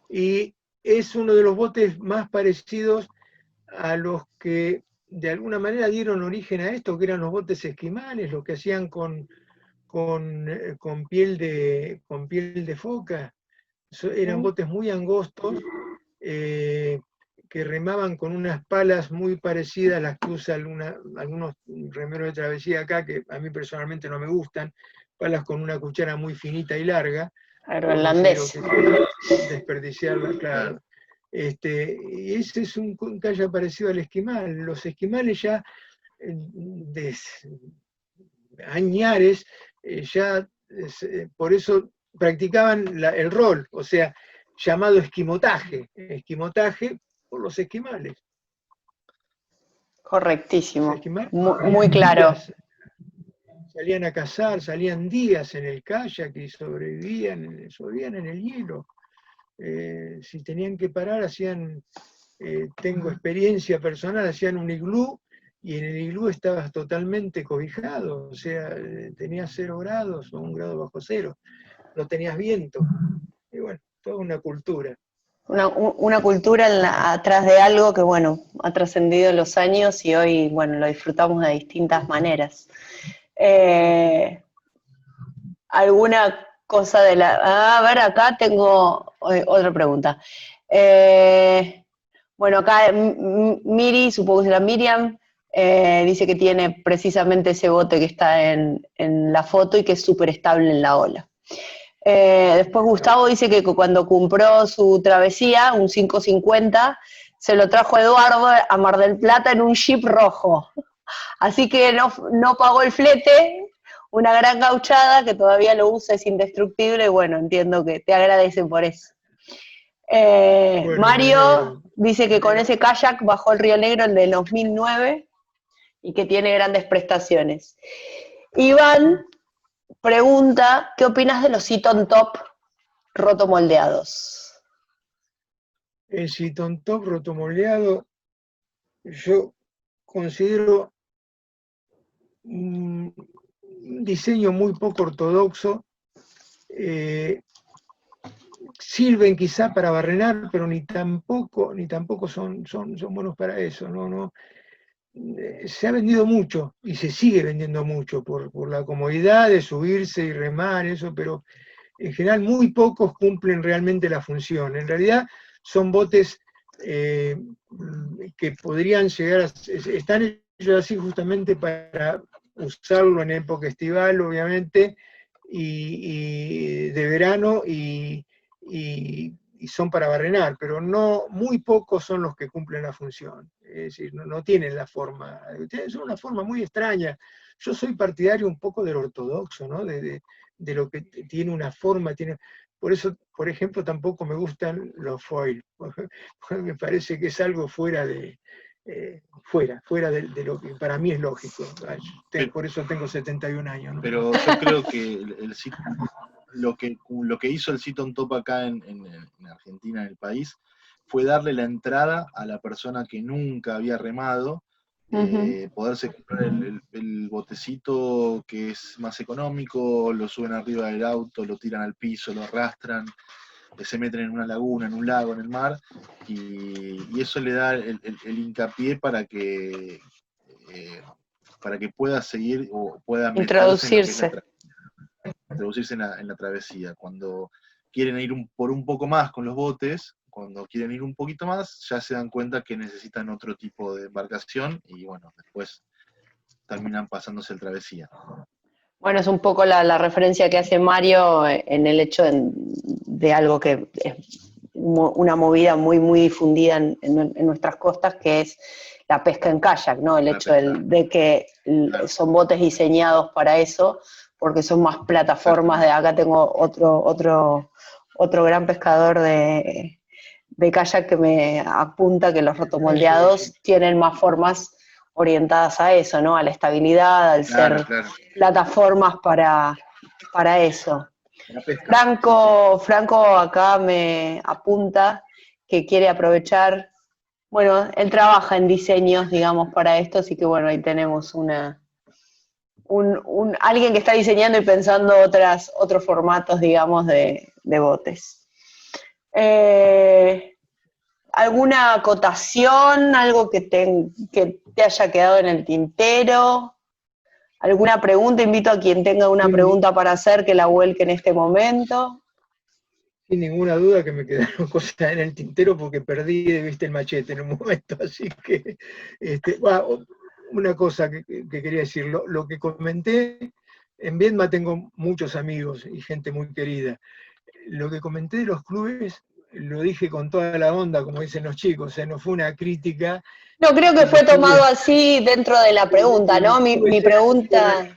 Y es uno de los botes más parecidos a los que de alguna manera dieron origen a esto, que eran los botes esquimales, lo que hacían con piel de foca. Eran botes muy angostos, que remaban con unas palas muy parecidas a las que usan algunos remeros de travesía acá, que a mí personalmente no me gustan, palas con una cuchara muy finita y larga, no sé lo Agroholandés. que es desperdiciarla, claro. Y ese es un kayak parecido al esquimal. Los esquimales ya de añares, por eso practicaban el rol, o sea, llamado esquimotaje por los esquimales. Correctísimo. Los esquimales Muy claro. salían a cazar, salían días en el kayak y sobrevivían en el hielo. Si tenían que parar, tengo experiencia personal, hacían un iglú, y en el iglú estabas totalmente cobijado, o sea, tenías 0 grados o 1 grado bajo cero, no tenías viento. Y bueno, toda una cultura. Una cultura atrás de algo que, bueno, ha trascendido los años y hoy, bueno, lo disfrutamos de distintas maneras. ¿Alguna cosa de la... A ver, acá tengo otra pregunta. Bueno, acá Miri, supongo que será Miriam, dice que tiene precisamente ese bote que está en la foto y que es súper estable en la ola. Después Gustavo dice que cuando compró su travesía, un 550, se lo trajo Eduardo a Mar del Plata en un Jeep rojo. Así que no pagó el flete, una gran gauchada que todavía lo usa, es indestructible, y bueno, entiendo que te agradecen por eso. Bueno, Mario dice que con ese kayak bajó el Río Negro el del 2009 y que tiene grandes prestaciones. Iván pregunta, ¿qué opinas de los Seaton Top rotomoldeados? el Seaton Top rotomoldeado, yo considero un diseño muy poco ortodoxo. Sirven quizá para barrenar, pero ni tampoco son buenos para eso. No, se ha vendido mucho y se sigue vendiendo mucho por la comodidad de subirse y remar, eso, pero en general muy pocos cumplen realmente la función. En realidad son botes que podrían llegar están hechos así justamente para usarlo en época estival, obviamente, y de verano, y son para barrenar, pero no, muy pocos son los que cumplen la función. Es decir, no tienen la forma, es una forma muy extraña. Yo soy partidario un poco del ortodoxo, ¿no? De lo que tiene una forma, por eso, por ejemplo, tampoco me gustan los foil, me parece que es algo fuera de lo que para mí es lógico. Por eso tengo 71 años, ¿no? Pero yo creo que lo que hizo el Seaton Top acá en Argentina, en el país, fue darle la entrada a la persona que nunca había remado, poderse comprar el botecito que es más económico, lo suben arriba del auto, lo tiran al piso, lo arrastran, se meten en una laguna, en un lago, en el mar, y eso le da el hincapié para que pueda seguir o pueda introducirse en la travesía. Cuando quieren ir por un poco más con los botes, cuando quieren ir un poquito más, ya se dan cuenta que necesitan otro tipo de embarcación y bueno, después terminan pasándose el travesía. Bueno, es un poco la referencia que hace Mario en el hecho de algo que es una movida muy, muy difundida en nuestras costas, que es la pesca en kayak, ¿no? El hecho de que son botes diseñados para eso, porque son más plataformas de... Acá tengo otro gran pescador de kayak que me apunta que los rotomoldeados tienen más formas orientadas a eso, ¿no? A la estabilidad, al Claro, ser claro. plataformas para eso. La pesca. Franco acá me apunta que quiere aprovechar, bueno, él trabaja en diseños, digamos, para esto, así que bueno, ahí tenemos alguien que está diseñando y pensando otros formatos, digamos, de botes. ¿Alguna acotación, algo que te haya quedado en el tintero? ¿Alguna pregunta? Invito a quien tenga una pregunta para hacer que la vuelque en este momento. Sin ninguna duda que me quedaron cosas en el tintero porque perdí de vista el machete en un momento, así que una cosa que quería decir, lo que comenté, en Viedma tengo muchos amigos y gente muy querida. Lo que comenté de los clubes lo dije con toda la onda, como dicen los chicos, o sea, no fue una crítica. No, creo que fue tomado así dentro de la pregunta, ¿no? Mi pregunta...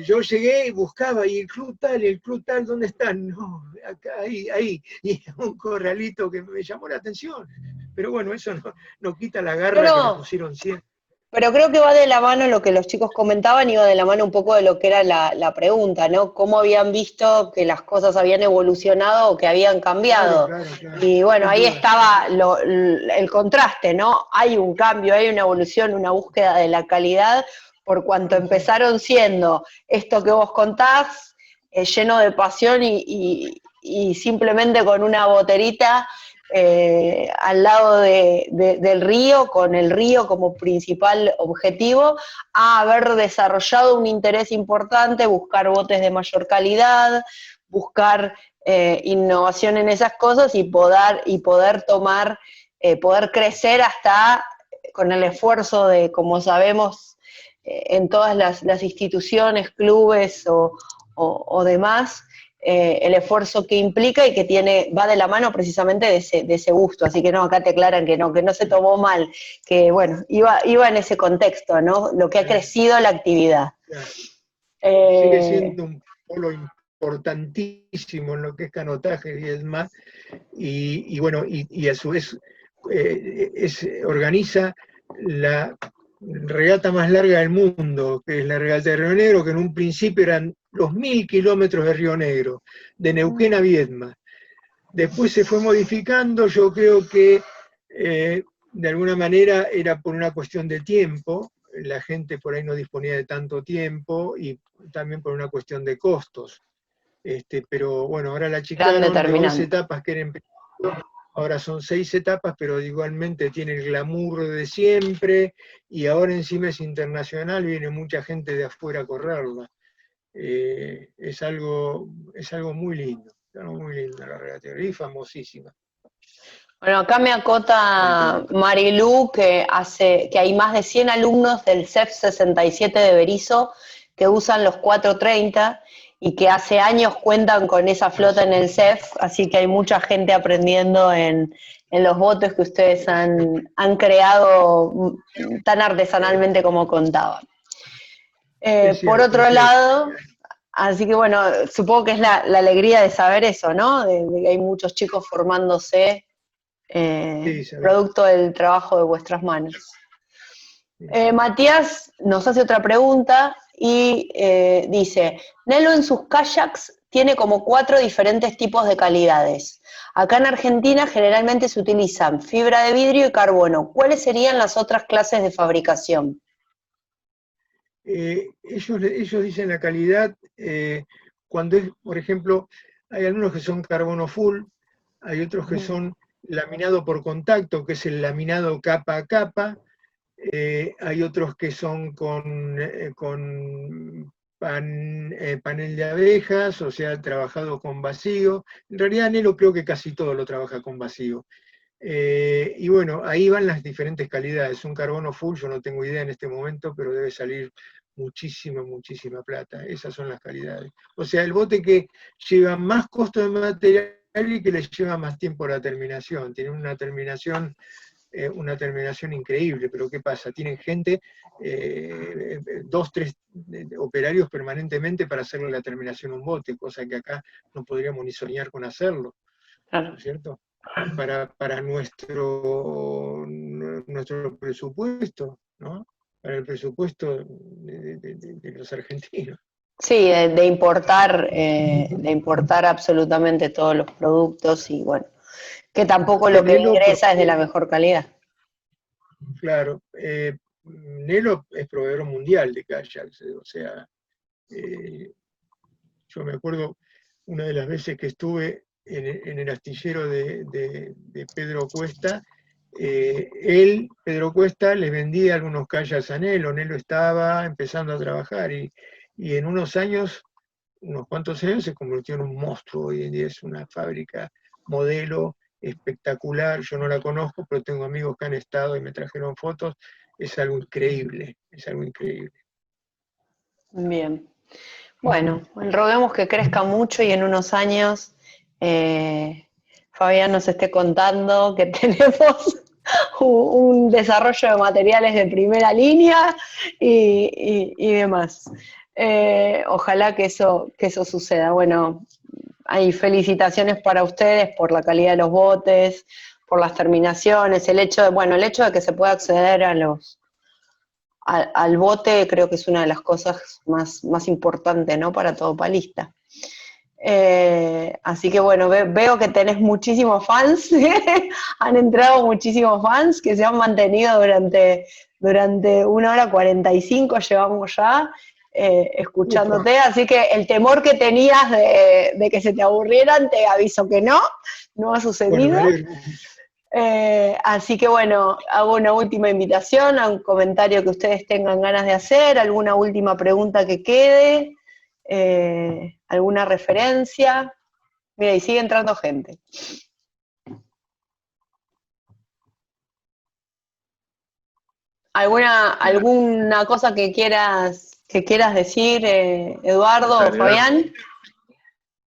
Yo llegué y buscaba, y el club tal, ¿dónde están? No, acá, ahí. Y un corralito que me llamó la atención. Pero bueno, eso no quita la garra que le pusieron siempre. Pero creo que va de la mano lo que los chicos comentaban, iba de la mano un poco de lo que era la pregunta, ¿no? Cómo habían visto que las cosas habían evolucionado o que habían cambiado. Claro. Y bueno, ahí estaba el contraste, ¿no? Hay un cambio, hay una evolución, una búsqueda de la calidad, por cuanto empezaron siendo esto que vos contás, lleno de pasión y simplemente con una boterita al lado del río, con el río como principal objetivo, a haber desarrollado un interés importante, buscar botes de mayor calidad, buscar innovación en esas cosas y poder tomar, poder crecer hasta con el esfuerzo de, como sabemos, en todas las instituciones, clubes o demás, el esfuerzo que implica y que va de la mano precisamente de ese gusto. Así que no, acá te aclaran que no se tomó mal, que bueno, iba en ese contexto, ¿no? Lo que ha crecido la actividad. Sigue siendo un polo importantísimo en lo que es canotaje y es más, y bueno, y a su vez organiza la regata más larga del mundo, que es la regata de Río Negro, que en un principio eran los 1000 kilómetros de Río Negro, de Neuquén a Viedma. Después se fue modificando, yo creo que de alguna manera era por una cuestión de tiempo, la gente por ahí no disponía de tanto tiempo y también por una cuestión de costos. Pero bueno, ahora la achicaron de 11 etapas que eran, ahora son 6 etapas, pero igualmente tiene el glamour de siempre, y ahora encima es internacional, viene mucha gente de afuera a correrla. Es algo muy lindo la regatería, y famosísima. Bueno, acá me acota Marilú que hay más de 100 alumnos del CEF 67 de Berisso que usan los 430 y que hace años cuentan con esa flota en el CEF, así que hay mucha gente aprendiendo en los botes que ustedes han creado tan artesanalmente como contaban. Por otro lado, así que bueno, supongo que es la alegría de saber eso, ¿no? De que hay muchos chicos formándose producto del trabajo de vuestras manos. Matías nos hace otra pregunta y dice, Nelo en sus kayaks tiene como 4 diferentes tipos de calidades. Acá en Argentina generalmente se utilizan fibra de vidrio y carbono. ¿Cuáles serían las otras clases de fabricación? Ellos dicen la calidad cuando es, por ejemplo, hay algunos que son carbono full, hay otros que son laminado por contacto, que es el laminado capa a capa, hay otros que son con panel de abejas, o sea, trabajado con vacío. En realidad Nelo creo que casi todo lo trabaja con vacío. Y bueno, ahí van las diferentes calidades. Un carbono full, yo no tengo idea en este momento, pero debe salir muchísima plata. Esas son las calidades. O sea, el bote que lleva más costo de material y que le lleva más tiempo a la terminación. Tiene una terminación increíble, pero ¿qué pasa? Tienen gente, 2, 3 operarios permanentemente para hacerle la terminación a un bote, cosa que acá no podríamos ni soñar con hacerlo, ¿no es cierto? Para nuestro presupuesto, ¿no? para el presupuesto de los argentinos. Sí, de importar absolutamente todos los productos y bueno, que tampoco lo que Nelo, ingresa es de la mejor calidad. claro, Nelo es proveedor mundial de kayaks, o sea, yo me acuerdo una de las veces que estuve en el astillero de Pedro Cuesta, Pedro Cuesta, le vendía algunos kayaks a Nelo, Nelo estaba empezando a trabajar y en unos cuantos años se convirtió en un monstruo. Hoy en día es una fábrica modelo espectacular, yo no la conozco, pero tengo amigos que han estado y me trajeron fotos, es algo increíble, es algo increíble. Bien. Bueno, roguemos que crezca mucho y en unos años Fabián nos esté contando que tenemos un desarrollo de materiales de primera línea y demás. Ojalá que eso suceda. Bueno, hay felicitaciones para ustedes por la calidad de los botes, por las terminaciones, el hecho de que se pueda acceder al bote creo que es una de las cosas más importantes, ¿no? Para todo palista. Así que bueno, veo que tenés muchísimos fans, han entrado muchísimos fans que se han mantenido durante 1 hora 45, llevamos ya escuchándote, así que el temor que tenías de que se te aburrieran, te aviso que no ha sucedido. Bueno, Así que bueno, hago una última invitación a un comentario que ustedes tengan ganas de hacer, alguna última pregunta que quede, alguna referencia. Mira, y sigue entrando gente. ¿Alguna cosa que quieras decir, Eduardo o Fabián?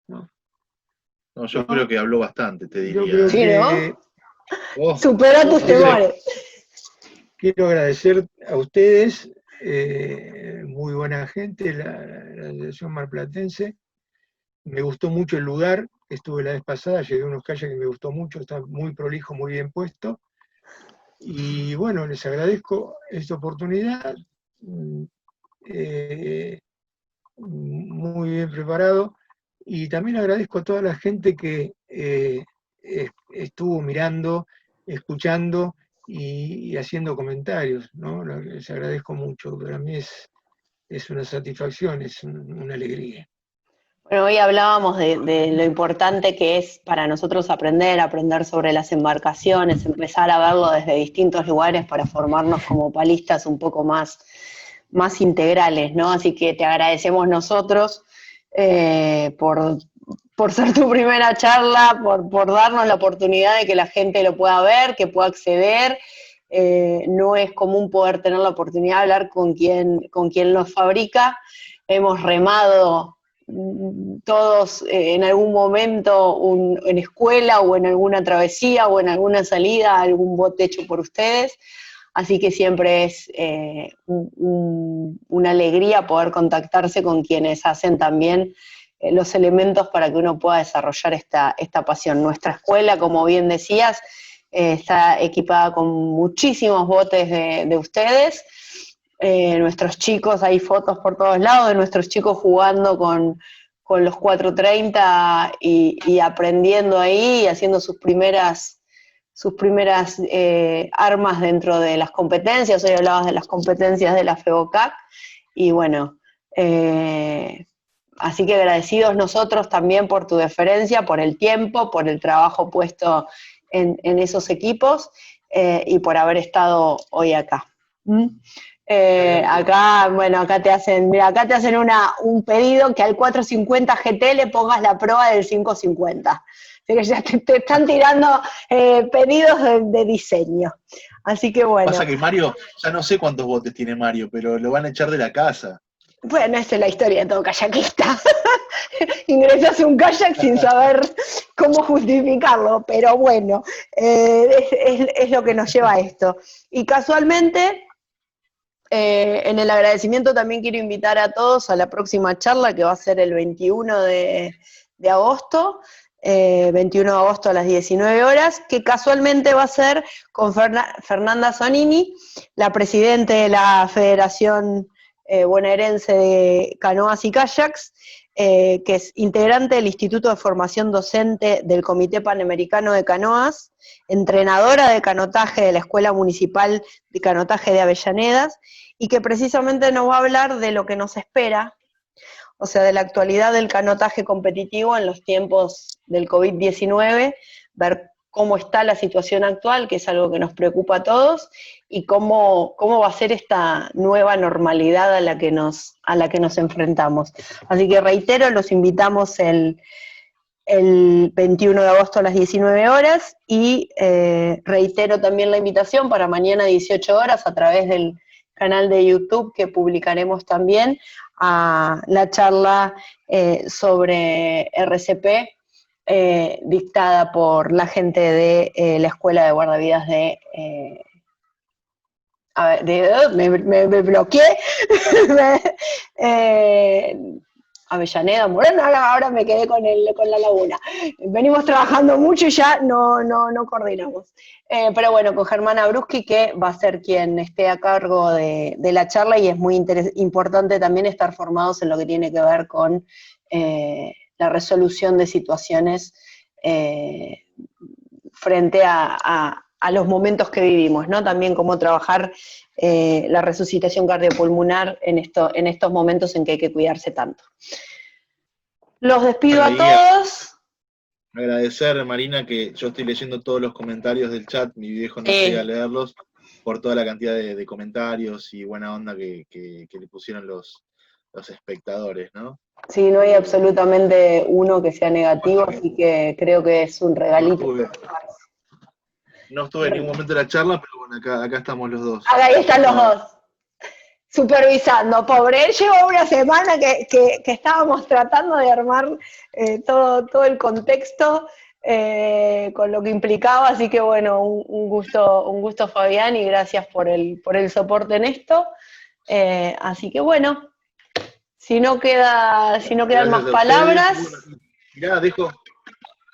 No, yo creo que habló bastante, te diría. Yo creo Sí, que... ¿no? Supera tus temores. Quiero agradecer a ustedes, muy buena gente, la Asociación Marplatense. Me gustó mucho el lugar, estuve la vez pasada, llegué a unos calles que me gustó mucho, está muy prolijo, muy bien puesto. Y bueno, les agradezco esta oportunidad, muy bien preparado. Y también agradezco a toda la gente que estuvo mirando, escuchando y haciendo comentarios, ¿no? Les agradezco mucho, para mí es una satisfacción, es una alegría. Bueno, hoy hablábamos de lo importante que es para nosotros aprender sobre las embarcaciones, empezar a verlo desde distintos lugares para formarnos como palistas un poco más integrales, ¿no? Así que te agradecemos nosotros por ser tu primera charla, por darnos la oportunidad de que la gente lo pueda ver, que pueda acceder. No es común poder tener la oportunidad de hablar con quien los fabrica. Hemos remado todos en algún momento en escuela o en alguna travesía o en alguna salida, algún bote hecho por ustedes. Así que siempre es una alegría poder contactarse con quienes hacen también los elementos para que uno pueda desarrollar esta pasión. Nuestra escuela, como bien decías, está equipada con muchísimos botes de ustedes. Nuestros chicos, hay fotos por todos lados de nuestros chicos jugando con los 430 y aprendiendo ahí y haciendo sus primeras armas dentro de las competencias. Hoy hablabas de las competencias de la FEBOCAC y bueno, así que agradecidos nosotros también por tu deferencia, por el tiempo, por el trabajo puesto en esos equipos y por haber estado hoy acá. Acá te hacen un pedido que al 450 GT le pongas la proa del 550. Así que ya te están tirando pedidos de diseño. Así que bueno. Pasa que Mario, ya no sé cuántos botes tiene Mario, pero lo van a echar de la casa. Bueno, esa es la historia de todo kayakista. Ingresas a un kayak sin saber cómo justificarlo, pero bueno, es lo que nos lleva a esto. Y casualmente, en el agradecimiento también quiero invitar a todos a la próxima charla que va a ser el 21 de agosto. 21 de agosto a las 19 horas, que casualmente va a ser con Fernanda Zonini, la presidenta de la Federación Bonaerense de Canoas y Kayaks, que es integrante del Instituto de Formación Docente del Comité Panamericano de Canoas, entrenadora de canotaje de la Escuela Municipal de Canotaje de Avellanedas, y que precisamente nos va a hablar de lo que nos espera, o sea, de la actualidad del canotaje competitivo en los tiempos del COVID-19, ver cómo está la situación actual, que es algo que nos preocupa a todos, y cómo va a ser esta nueva normalidad a la que nos enfrentamos. Así que reitero, los invitamos el 21 de agosto a las 19 horas, y reitero también la invitación para mañana 18 horas a través del canal de YouTube que publicaremos también, a la charla sobre RCP, dictada por la gente de la Escuela de Guardavidas me bloqueé, Avellaneda, Moreno, ahora me quedé con la laguna. Venimos trabajando mucho y ya no coordinamos. Pero bueno, con Germana Bruschi, que va a ser quien esté a cargo de la charla, y es muy importante también estar formados en lo que tiene que ver con la resolución de situaciones frente a los momentos que vivimos, ¿no? También cómo trabajar la resucitación cardiopulmonar en estos momentos en que hay que cuidarse tanto. Los despido a todos. Agradecer, Marina, que yo estoy leyendo todos los comentarios del chat, mi viejo no llega a leerlos, por toda la cantidad de comentarios y buena onda que le pusieron los espectadores, ¿no? Sí, no hay absolutamente uno que sea negativo, así que creo que es un regalito. No estuve en ningún momento de la charla, pero bueno, acá estamos los dos. Ahí están los dos, supervisando. Pobre, él llevó una semana que estábamos tratando de armar todo el contexto con lo que implicaba, así que bueno, un gusto Fabián, y gracias por el soporte en esto. Así que bueno, si no quedan más palabras. Mirá, dejo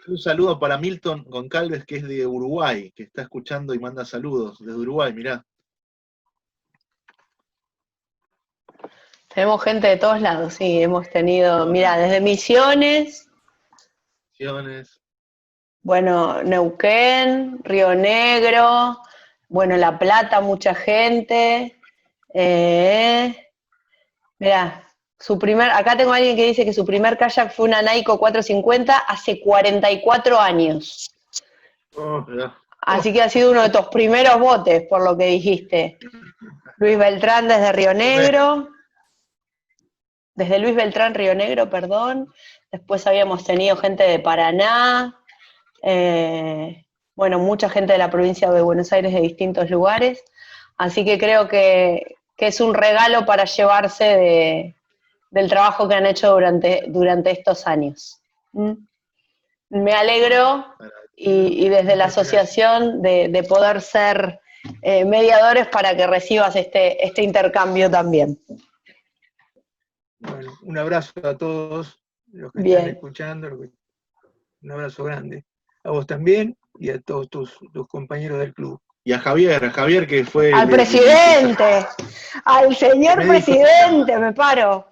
un saludo para Milton Goncalves, que es de Uruguay, que está escuchando y manda saludos desde Uruguay, mirá. Tenemos gente de todos lados, sí, hemos tenido, mirá, desde Misiones, bueno, Neuquén, Río Negro, bueno, La Plata, mucha gente. Mirá, acá tengo a alguien que dice que su primer kayak fue una Naiko 450 hace 44 años. Así que ha sido uno de tus primeros botes, por lo que dijiste. Luis Beltrán desde Río Negro. Desde Luis Beltrán, Río Negro, perdón. Después habíamos tenido gente de Paraná. Bueno, mucha gente de la provincia de Buenos Aires, de distintos lugares. Así que creo que es un regalo para llevarse del trabajo que han hecho durante estos años. Me alegro, y desde la asociación de poder ser mediadores para que recibas este intercambio también. Bueno, un abrazo a todos los que están escuchando, un abrazo grande. A vos también y a todos tus compañeros del club. Y a Javier que fue... Al presidente, al señor presidente, me paro.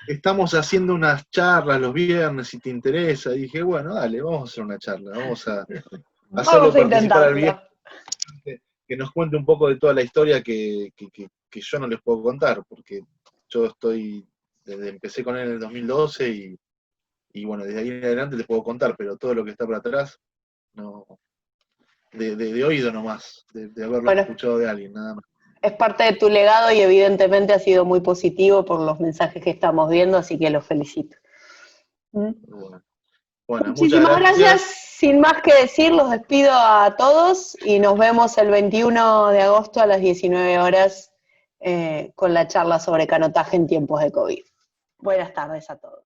Estamos haciendo unas charlas los viernes, si te interesa. Y dije, bueno, dale, vamos a hacer una charla, vamos a hacerlo participar al viejo, que nos cuente un poco de toda la historia que yo no les puedo contar, porque yo empecé con él en el 2012 y bueno, desde ahí en adelante les puedo contar, pero todo lo que está para atrás, no, de oído nomás, de haberlo escuchado de alguien, nada más. Es parte de tu legado y evidentemente ha sido muy positivo por los mensajes que estamos viendo, así que los felicito. Bueno, muchísimas gracias. Sin más que decir, los despido a todos y nos vemos el 21 de agosto a las 19 horas con la charla sobre canotaje en tiempos de COVID. Buenas tardes a todos.